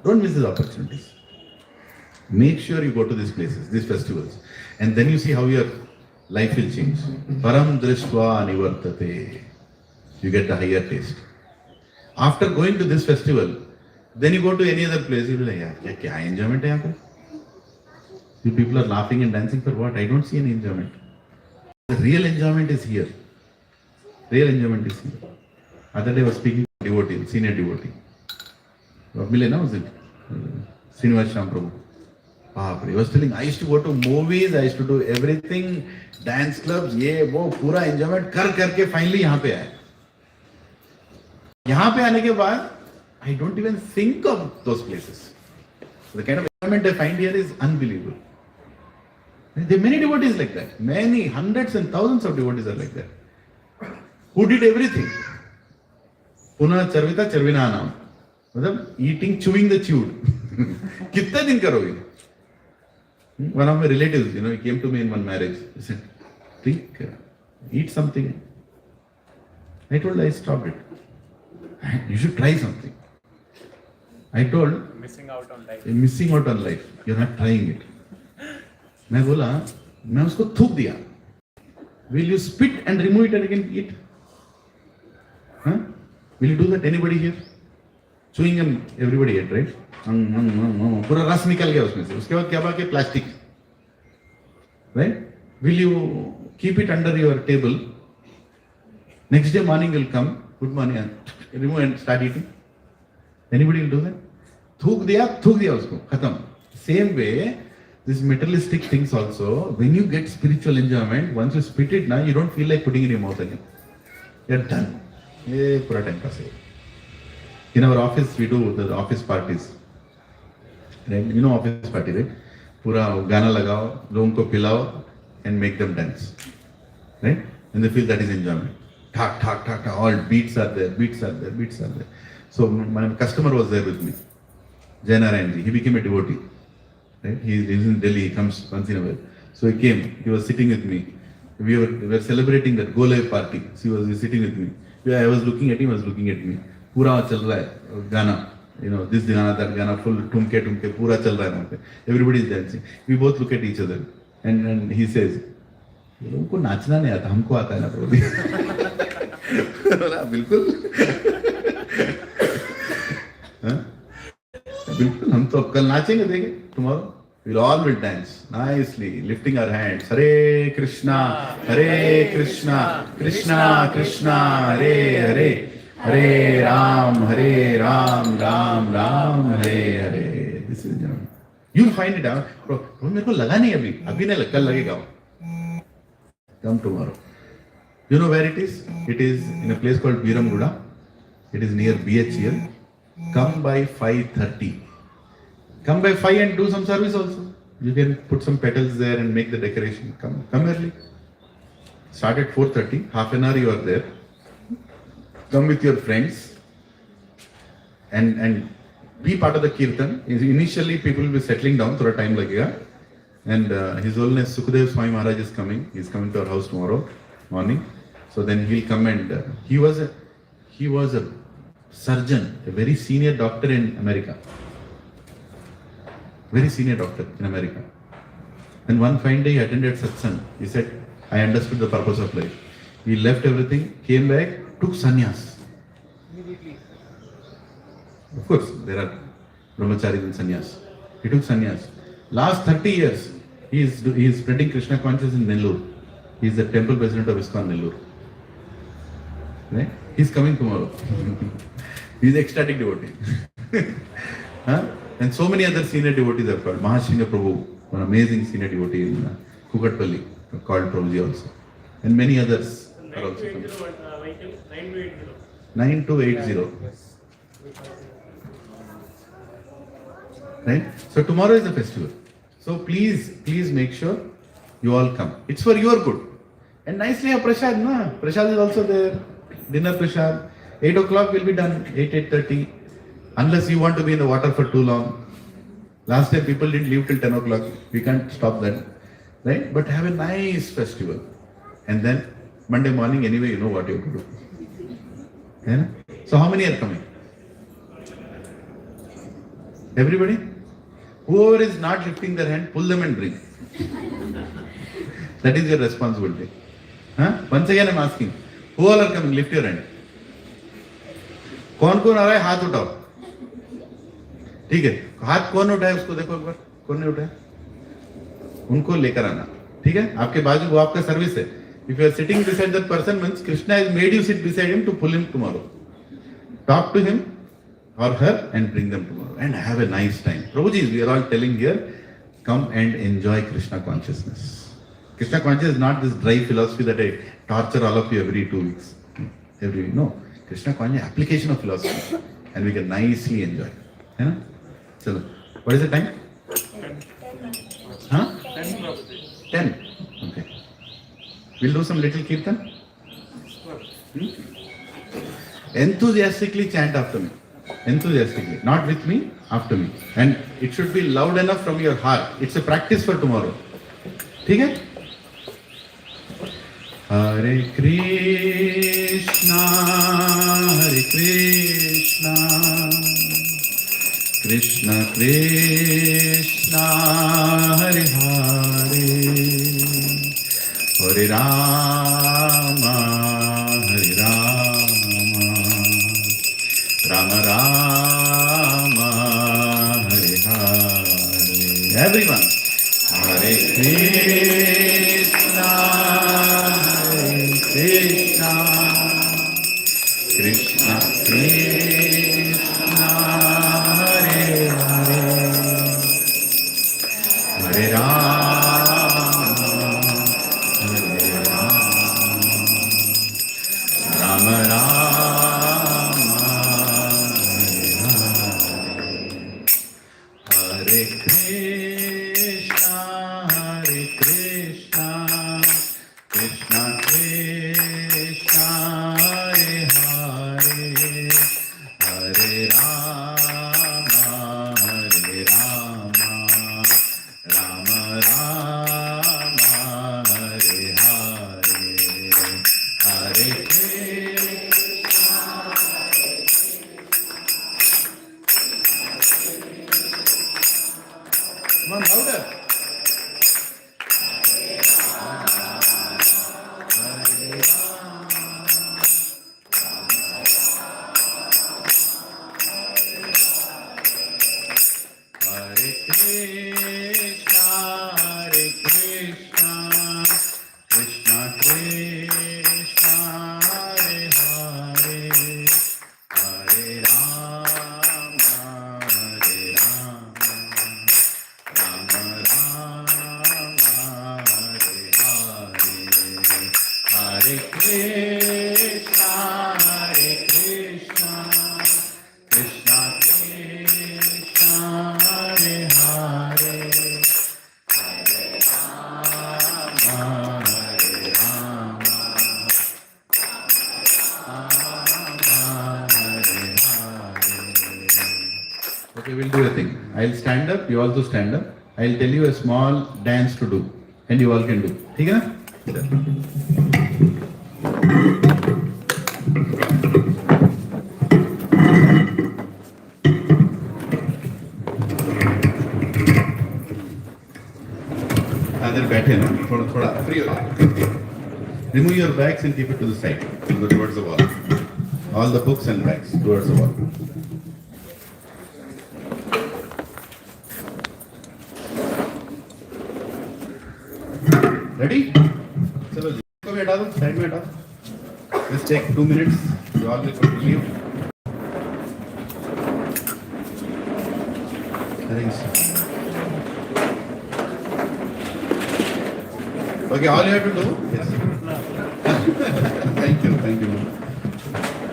Don't miss these opportunities. Make sure you go to these places, these festivals. And then you see how your life will change. Param drishtva nivartate. You get the higher taste. After going to this festival, then you go to any other place, you'll be like, yeah, kya enjoyment hai yahan pe? You people are laughing and dancing for what? I don't see any enjoyment. The real enjoyment is here. Real enjoyment is here. Other day I was speaking to a devotee, senior devotee. Mile na, was it? Srinivas Sham Prabhu. He was telling, I used to go to movies, I used to do everything, dance clubs, ये वो पूरा enjoyment कर करके finally यहाँ पे आए. यहाँ पे आने के बाद, I don't even think of those places. The kind of enjoyment I find here is unbelievable. There are many devotees like that. Many, hundreds and thousands of devotees are like that. Who did everything? Puna charvita charvina naam. मतलब eating, chewing the chewed. कितने दिन करोगे? One of my relatives, he came to me in one marriage. He said, think, eat something. I told, I stopped it. You should try something. I told, Missing out on life. you're missing out on life. You're not trying it. मैं बोला, मैं उसको थूक दिया. Will you spit and remove it and again eat? Huh? Will you do that? Anybody here? Chewing and everybody ate, right? पूरा रस निकल गया उसमें से. उसके बाद क्या बाकी plastic, right? Will you keep it under your table? Next day morning will come. Good morning, and remove and start eating. Anybody will do that? थूक दिया उसको, खत्म. Same way, this materialistic things also. When you get spiritual enjoyment, once you spit it, now you don't feel like putting it in your mouth again. You're done. ये पूरा time pass है. In our office, we do the office parties. Right? You know office party, right? पूरा गाना लगाओ, लोगों को पिलाओ, and make them dance. Right? And they feel that is enjoyment. Thak, thak, thak, thak. All beats are there. So my customer was there with me, Jainarayanji. He became a devotee. Right? He lives in Delhi. He comes once in a while. So he came. He was sitting with me. We were celebrating that Golai party. So he was sitting with me. I was looking at him. He was looking at me. पूरा चल रहा है गाना. This Gana, that Gana, full tumke, pura chal raha hai. Everybody is dancing. We both look at each other. And he says, लोगों को नाचना नहीं आता, हमको आता है ना प्रभु. बिल्कुल. बिल्कुल, हम तो कल नाचेंगे, देखें, tomorrow. We'll all will dance nicely, lifting our hands. Hare Krishna, Krishna Krishna, Hare Hare. Hare Ram, Ram Ram, Hare Hare. This is, you'll find it out. Bro, मेरे को लगा नहीं अभी नहीं लग, कल लगेगा. Come tomorrow. You know where it is? It is in a place called Biramguda. It is near BHL. Come by 5:30. Come by 5 and do some service also. You can put some petals there and make the decoration. Come early. Start at 4:30. Half an hour you are there. Come with your friends and be part of the kirtan. Initially, people will be settling down for a time lagega. And His Holiness Sukadev Swami Maharaj is coming. He is coming to our house tomorrow morning. So then he'll come and he was a surgeon, a very senior doctor in America. Very senior doctor in America. And one fine day he attended Satsang. He said, I understood the purpose of life. He left everything, came back, took sannyas. Immediately. Of course, there are brahmacharis and sannyas. He took sannyas. Last 30 years, he is spreading Krishna consciousness in Nellore. He is the temple president of ISKCON Nellore. Right? He's coming tomorrow. He is ecstatic devotee. Huh? And so many other senior devotees are called. Mahasingha Prabhu, one amazing senior devotee in Kukatpalli, called Prabhuji also. And many others are also coming. 9280. Right? So tomorrow is the festival. So please make sure you all come. It's for your good. And nicely have prasad, na? Prasad is also there. Dinner prasad. 8 o'clock will be done. 8:30. Unless you want to be in the water for too long. Last time people didn't leave till 10 o'clock. We can't stop that. Right? But have a nice festival. And then Monday morning anyway you know what you have to do. Yeah? So how many are coming? Everybody? Whoever is not lifting their hand, pull them and bring. That is your responsibility. Huh? Once again I am asking, who all are coming? Lift your hand. कौन कौन आ रहा है? हाथ उठाओ. ठीक है, हाथ कौन उठाए उसको देखो एक बार. कौन नहीं उठाए? उनको लेकर आना. ठीक है, आपके बाजू वो आपका सर्विस है. If you are sitting beside that person, means Krishna has made you sit beside him to pull him tomorrow. Talk to him or her and bring them tomorrow and have a nice time. Prabhuji, we are all telling here, come and enjoy Krishna consciousness. Krishna consciousness is not this dry philosophy that I torture all of you every 2 weeks. Every week. No. Krishna consciousness, application of philosophy. And we can nicely enjoy. Yeah? So, what is the time? 10. Huh? 10 Prabhuji. 10. Okay. We'll do some little kirtan. Enthusiastically chant after me. Enthusiastically. Not with me, after me. And it should be loud enough from your heart. It's a practice for tomorrow. ठीक है? Hare Krishna, Hare Krishna, Krishna Krishna, Hare Hare, Hare Rama, Hare Rama, Rama Rama, Hare Hare. Everyone. Hare Krishna, Hare Krishna, Krishna Krishna, Hare Hare, Hare Rama, Hare Rama, Rama Rama, Hare Hare, Hare Krishna, Hare Krishna, Krishna Krishna, Hare Hare, Hare Rama, Hare Rama, Rama Rama, Hare Hare, Hare Krishna. Come on, louder. Hare Krishna, Hare Krishna, Krishna Krishna, Hare Hare, Hare Rama, Hare Rama, Rama Rama, Hare Hare, Hare Krishna, Hare Krishna, Krishna Krishna, Hare Hare, Hare Rama, Hare Rama, Rama Hare Hare. Okay, we'll do a thing. I'll stand up, you also stand up. I'll tell you a small dance to do and you all can do. ठीक है ना? अंदर बैठे ना थोड़ा थोड़ा free हो जाए. Remove your bags and keep it to the side, towards the wall. All the books and bags towards the wall. Ready? चलो जी को भी हटा दो, साइड में हटा. Let's take 2 minutes. You all will leave. Okay, all you have to do. Yes. Thank you.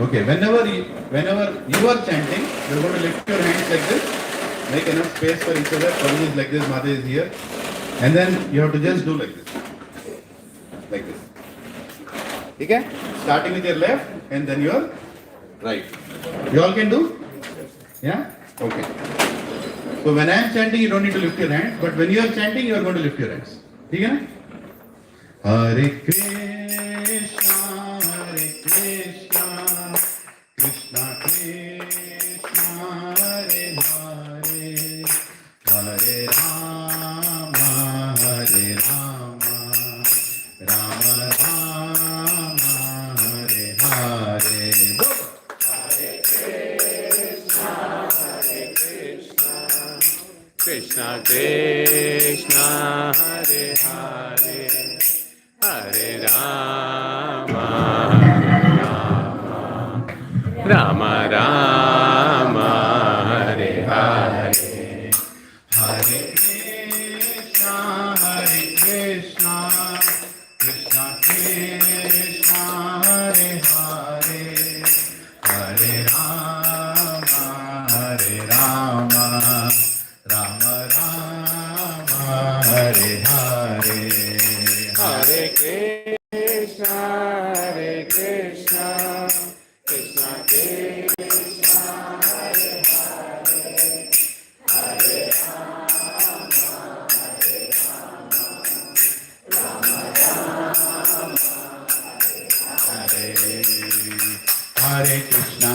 Okay, whenever you are chanting, you are going to lift your hands like this, make enough space for each other. Prabhu is like this, Mata is here, and then you have to just do like this. Okay? Starting with your left and then your right. You all can do? Yeah? Okay. So when I am chanting, you don't need to lift your hands, but when you are chanting, you are going to lift your hands. Okay? Na? Hare Krishna, Krishna Krishna, Hare Hare, Hare Rama, Rama Rama, Hare Hare. Krishna Krishna Hare Hare Hare Rama Rama Rama Hare Hare Hare Krishna, Krishna Krishna, Hare Hare, Hare Rama, Rama Rama, Hare Hare. Hare Krishna Krishna Krishna Hare Hare Hare Krishna,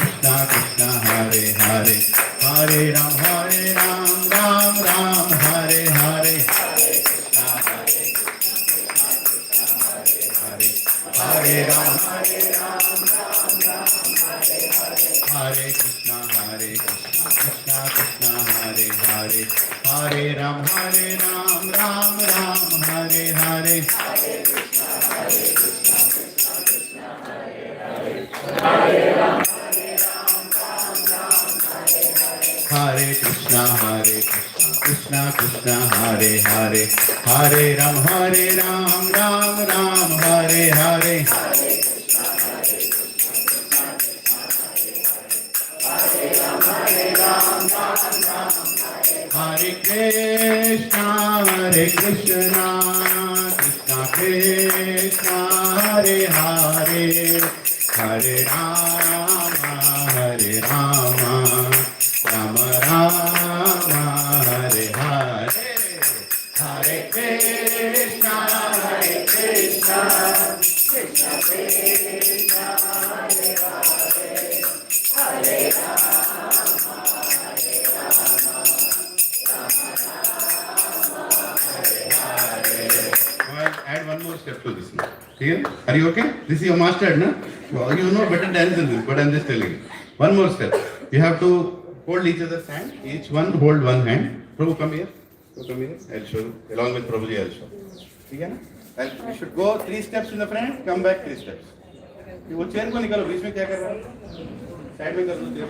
Krishna Krishna, Hare Hare, Hare Ram, Ram Ram, Hare Hare. Hare Ram, Hare Krishna, Krishna Krishna, Hare Hare, Hare Ram, Ram Ram, Hare Hare. Hare Krishna, Krishna Krishna, Hare Hare, Hare Ram, Ram Ram, Hare Hare. Hare Krishna, Krishna Krishna, Hare Hare, Hare Rama, Rama Rama, Hare Hare. Hare Krishna, Krishna Krishna, Hare Hare, Hare Rama, add one more step to this now. Clear? Are you okay? This is your master, no? Well, you know better dance than this, but I'm just telling you. One more step. You have to hold each other's hand. Each one hold one hand. Prabhu, come here. Come here. I'll show you. Along with Prabhuji, I'll show. Okay? You should go 3 steps in the front. Come back 3 steps. वो chair को निकालो. बीच में क्या कर रहा है? Side में कर दो चेयर.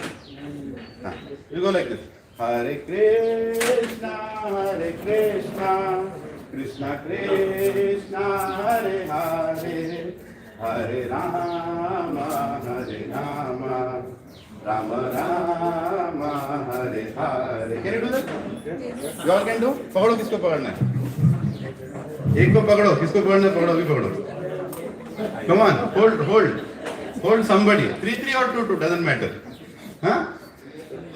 हाँ. You go like this. Hare Krishna, Krishna Krishna, Hare Hare, Hare Rama, Rama Rama, Hare Hare. Can you do that? You all can do? पकड़ो किसको पकड़ना है? एक को पकड़ो, किसको पकड़ना है? पकड़ो, अभी पकड़ो. Come on, hold somebody. 3 or 2, doesn't matter. Huh?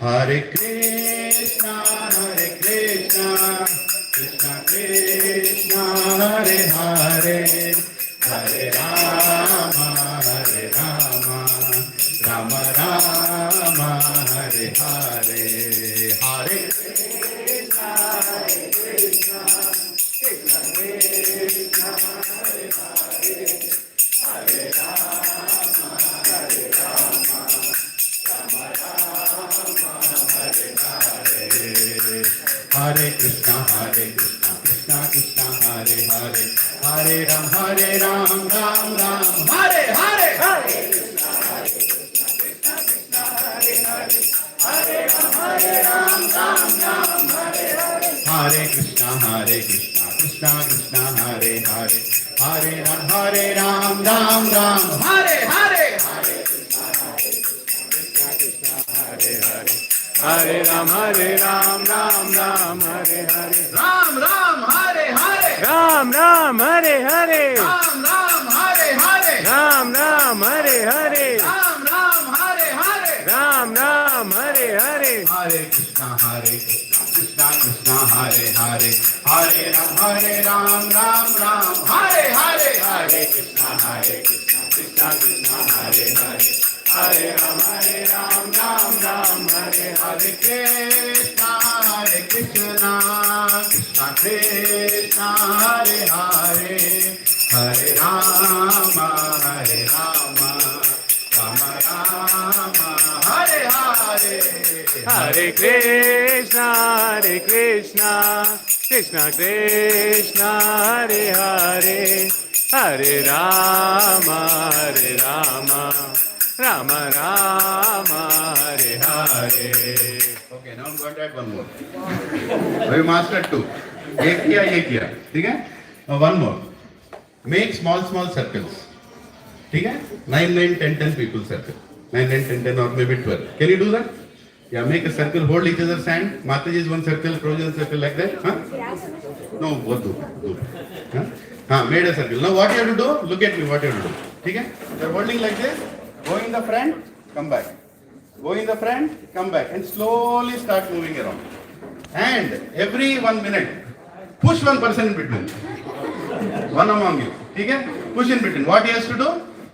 Hare Krishna, Krishna Krishna, Hare Hare, Hare Rama, Rama Rama, Hare Hare, Hare Krishna, Krishna, Krishna Krishna, Hare Hare, Hare Ram, Ram Ram, Hare Hare. Hare Krishna, Krishna Krishna, Hare Hare, Hare Ram, Ram Ram, Hare Hare. Hare Ram, Ram Ram, Hare Hare. Ram Ram, Hare Hare. Ram Ram, Hare Hare. Ram Ram, Hare Hare. Ram Ram, Hare Hare. Ram Ram, Hare Hare. Ram Ram, Hare Hare. Hare Krishna, Krishna Krishna, Hare Hare, Hare Ram, Ram Ram, Hare Hare. Hare Krishna, Krishna Krishna, Hare Hare, Hare Ram, Ram Ram, Hare Hare. Krishna, Krishna, Krishna Krishna, Hare Hare, Hare Rama, Rama Rama, Hare Hare. Hare Krishna, Krishna Krishna, Hare Hare, Hare Rama, Rama Rama, Hare Hare. Okay, now I'm going to add one more. We mastered two. ये किया, ठीक है? Now one more. Make small circles. ठीक है? 9, 10 people circle. 9, 10 or maybe 12. Can you do that? Yeah, make a circle, hold each other's hand. Mataji is one circle, Prabhuji is one circle, like that. Huh? No, both do. Huh? Made a circle. Now what you have to do? Look at me, what you have to do. ठीक है? You are holding like this. Go in the front, come back. Go in the front, come back, and slowly start moving around. And every 1 minute, push one person in between. One among you. ठीक है? Push in between. What he has to do?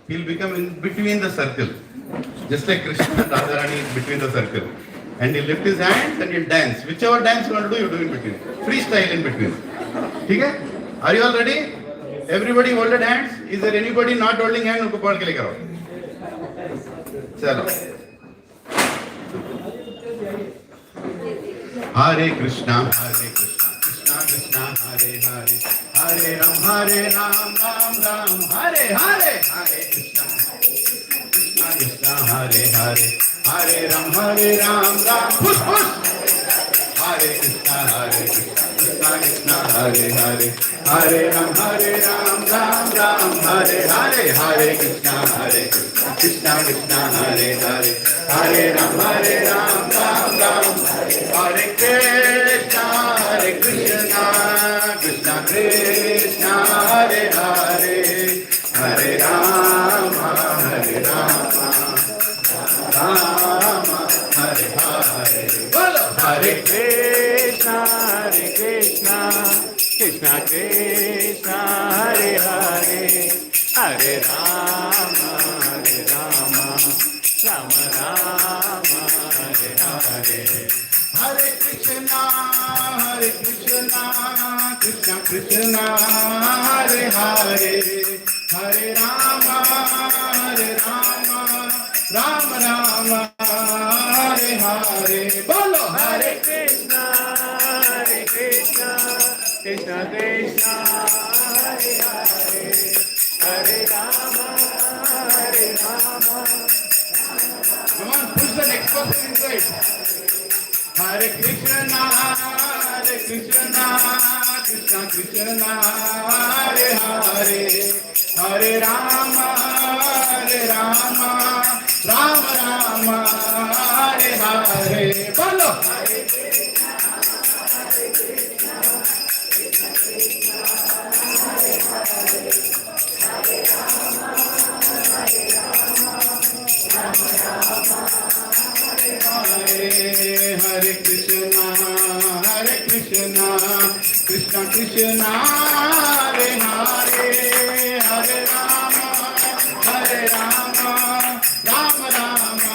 He'll become in between the circle. Just like Krishna and Radharani is between the circle. And he'll lift his hands and he'll dance. Whichever dance you want to do, you do in between. Freestyle in between. ठीक है? Are you all ready? Everybody holded hands. Is there anybody not holding hands? उनको पकड़ के लेकर आओ. चलो. Hare Krishna, Krishna Krishna, Hare Hare, Hare Ram, Ram Ram, Hare Hare, Hare Krishna, Krishna Hare Hare, Hare Ram, Ram. Push. Hare Krishna, Krishna Krishna, Hare Hare, Hare Ram, Ram. Hare Hare, Hare Krishna, Krishna Krishna, Hare Hare, Hare Ram, Ram. Hare Krishna, Krishna Krishna, Hare Hare, Hare Rama, Rama Hare Hare. Bolo Hare Krishna, Krishna Krishna, Hare Hare, Hare Rama, Rama Rama, Hare Hare. Hare Krishna, Krishna Krishna, Hare Hare, Hare Rama, Rama Rama, Hare Hare. Bolo Hare Krishna, Krishna Krishna, Hare Hare, Hare Rama, Come on, push the next person inside. Hare Krishna, Krishna Krishna, Hare Hare, Hare Rama, Rama Rama, Hare Hare. Bolo Hare Hare Krishna, Krishna Krishna, Hare Hare, Hare Rama, Rama Rama,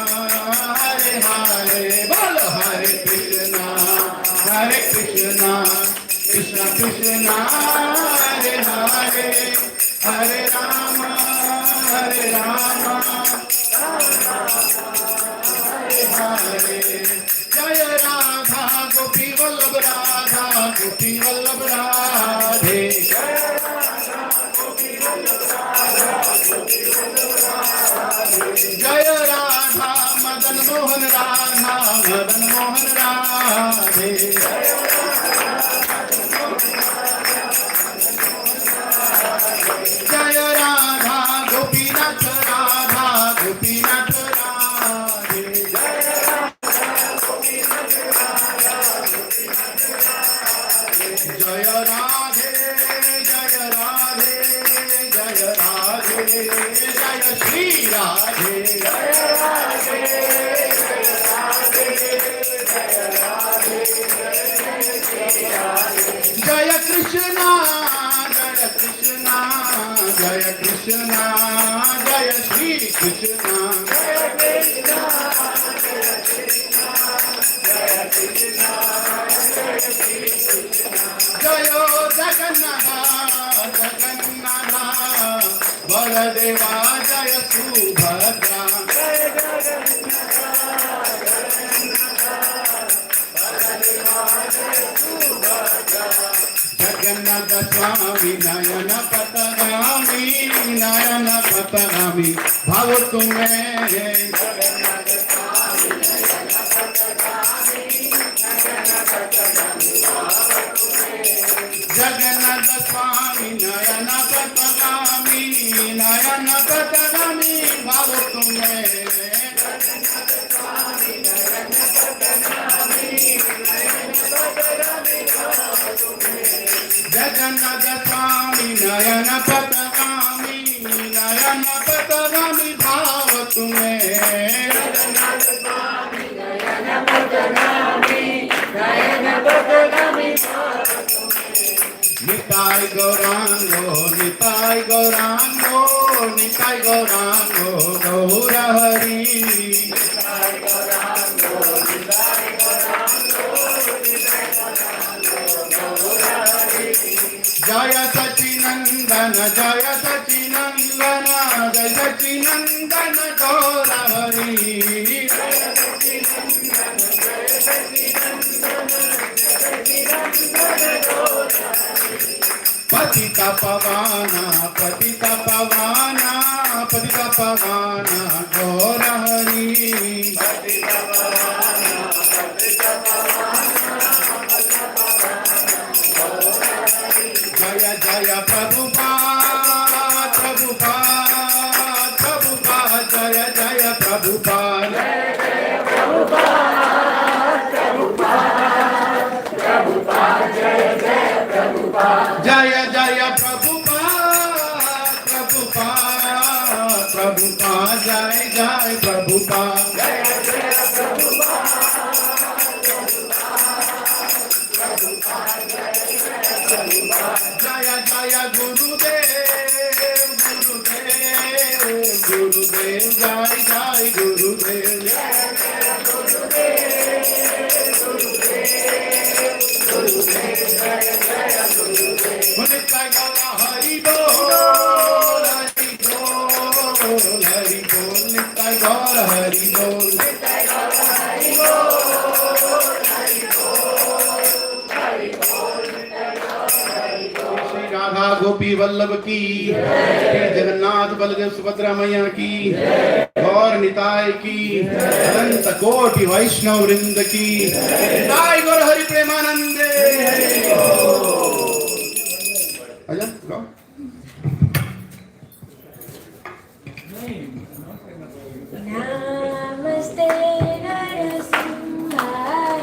Hare Hare. Bolo Hare Krishna, Krishna Krishna, Hare Hare, Hare Rama, Hare Jaya Radha Gopi Vallabh Radha गोपी वल्लभ राधे जय राधा मदन मोहन राधा मदन मोहन राधे जय राधा गोपीनाथ राधा गोपीनाथ राधे जय राधे जय राधे जय राधे जय श्री राधे जय राधे जय कृष्णा जय कृष्णा जय कृष्णा जय श्री कृष्णा जय कृष्णा जयो जगन्नाथ जगन्नाथ बलदेवा जय सुभद्रा जगन्नाथ स्वामी नयन पतगामी भाव तुम्हें जगन्नाथ स्वामी नयन पतगामी भाव तुम्हें जगन्नाथ स्वामी नयन पतगामी भाव तुम्हें निताय गौरांगो निताय गौरांगो निताय गौरांगो गौर हरि जय सचिनंदन जय सचिनंदन जय सचिनंदन गौर हरि पतिता पवाना पतिता पवाना पतिता पवाना गौर हरि जय जय प्रभुपाद प्रभुपाद प्रभुपाद जय जय प्रभुपाद जय जय प्रभुपाद प्रभुपाद प्रभुपाद जय जय प्रभुपाद जय जय गुरुदेव गुरुदेव गुरुदेव जय जय गुरुदेव नित्य गौर हरि बोल हरि बोल हरि बोल नित्य गौर हरि बोल श्री राधा गोपी वल्लभ की श्री जगन्नाथ बलदेव सुभद्रा मैया की गौर निताय की अनंत कोटि वैष्णव वृंद की निताय गौर हरि प्रेमानंदे आजा गाओ नमस्ते नरसिंहाय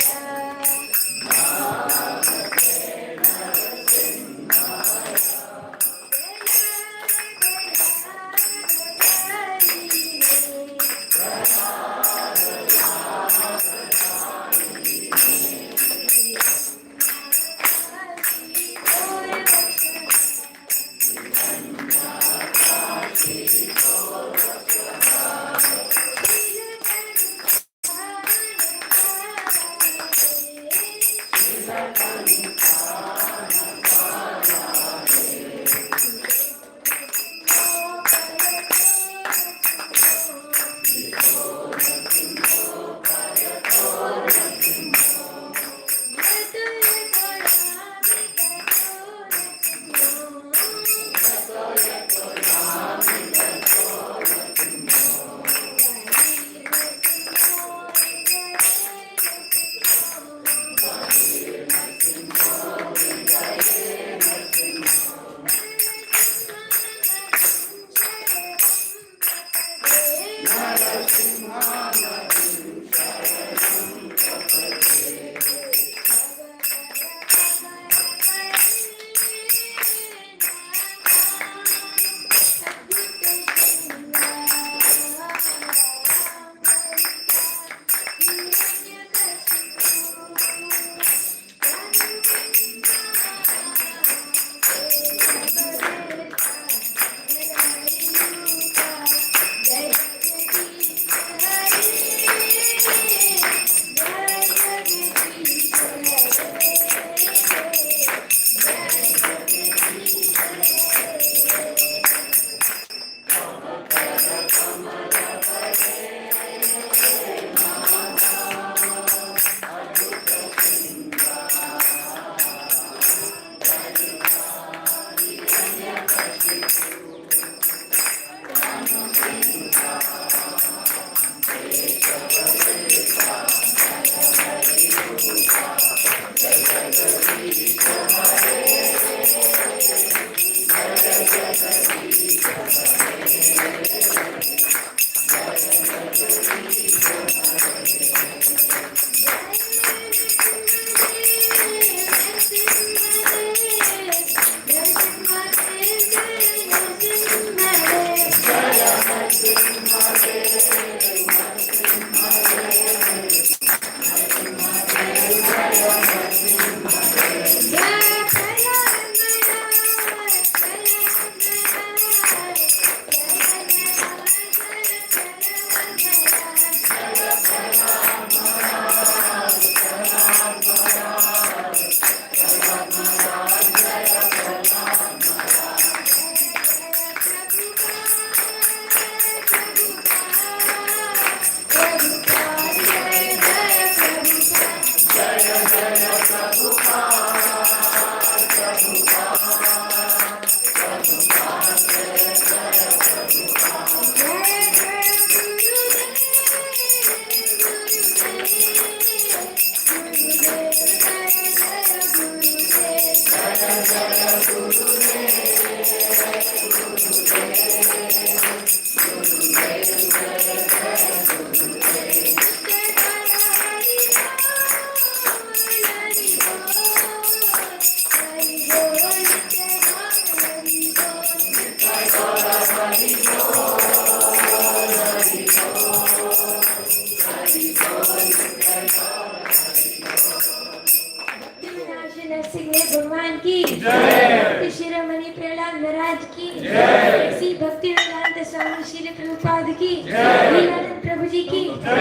भगवान की जय। शिरोमणि प्रहलाद महाराज की जय। श्री भक्ति वेदांत स्वामी श्री प्रभुपाद की जय। लीलानंद प्रभु जी की जय।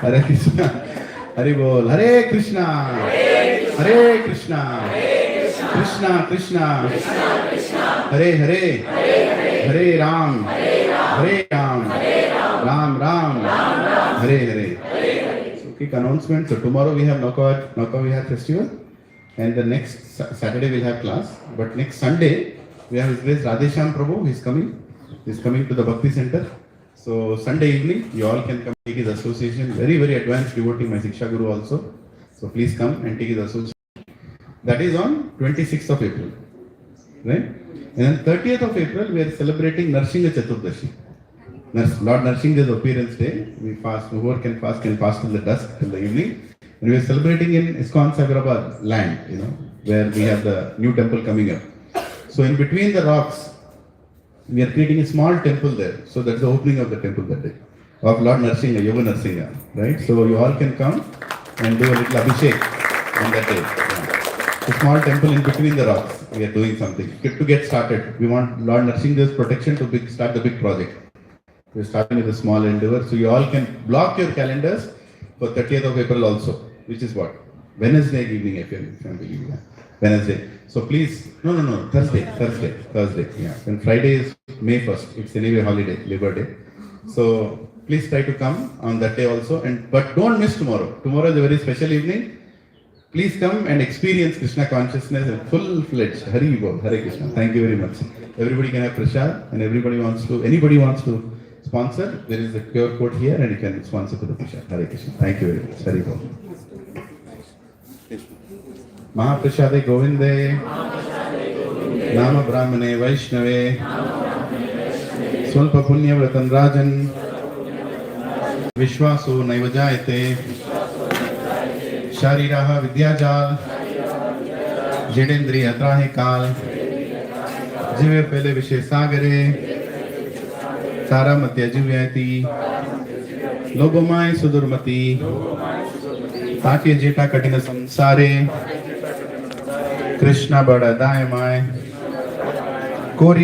हरे कृष्णा हरि बोल। हरे कृष्णा हरे कृष्णा कृष्णा कृष्णा हरे हरे हरे राम हरे Ram Ram Ram Hare Hare. So quick announcement. So tomorrow we have Nauka Vihar festival, and the next Saturday we'll have class. But next Sunday we have His Grace Radhesham Prabhu. He's coming to the Bhakti Center. So Sunday evening you all can come take his association. Very very advanced devotee, my Siksha Guru also. So please come and take his association. That is on 26th of April, right? And then 30th of April we are celebrating Narsingha Chaturdashi. Lord Narsingha's appearance day. We fast. Whoever can fast till the dusk, till the evening. And we are celebrating in ISKCON Sagarabad land, where we have the new temple coming up. So in between the rocks, we are creating a small temple there. So that's the opening of the temple that day of Lord Narsingha, Yoga Narsingha, right? So you all can come and do a little abhishek on that day. Yeah. A small temple in between the rocks. We are doing something to get started. We want Lord Narsingha's protection to start the big project. We're starting with a small endeavor. So you all can block your calendars for 30th of April also, which is what? Wednesday evening, if you believe that. Wednesday. So please, no, Thursday. Yeah. And Friday is May 1st. It's anyway holiday, Labor Day. So please try to come on that day also. But don't miss tomorrow. Tomorrow is a very special evening. Please come and experience Krishna consciousness in full-fledged. Hari Bol, Hare Krishna. Thank you very much. Everybody can have prasad, and anybody wants to sponsor, there is a QR code here and you can sponsor to the prasad. Hare Krishna. Thank you very much. Hari Bol. Mahaprasade Govinde, Nama Brahmane Vaishnave, Swalpa Punya Vratan Rajan, Vishwaso Naivajayate, Shariraha Vidyajal, Jedendri Atrahe Kal, Jive Pele Vishe Sagare, Sara Matya Jivyati, Logomai Sudurmati, Taake Jeta Katina Samsare, Krishna Bada Dayamai, Kori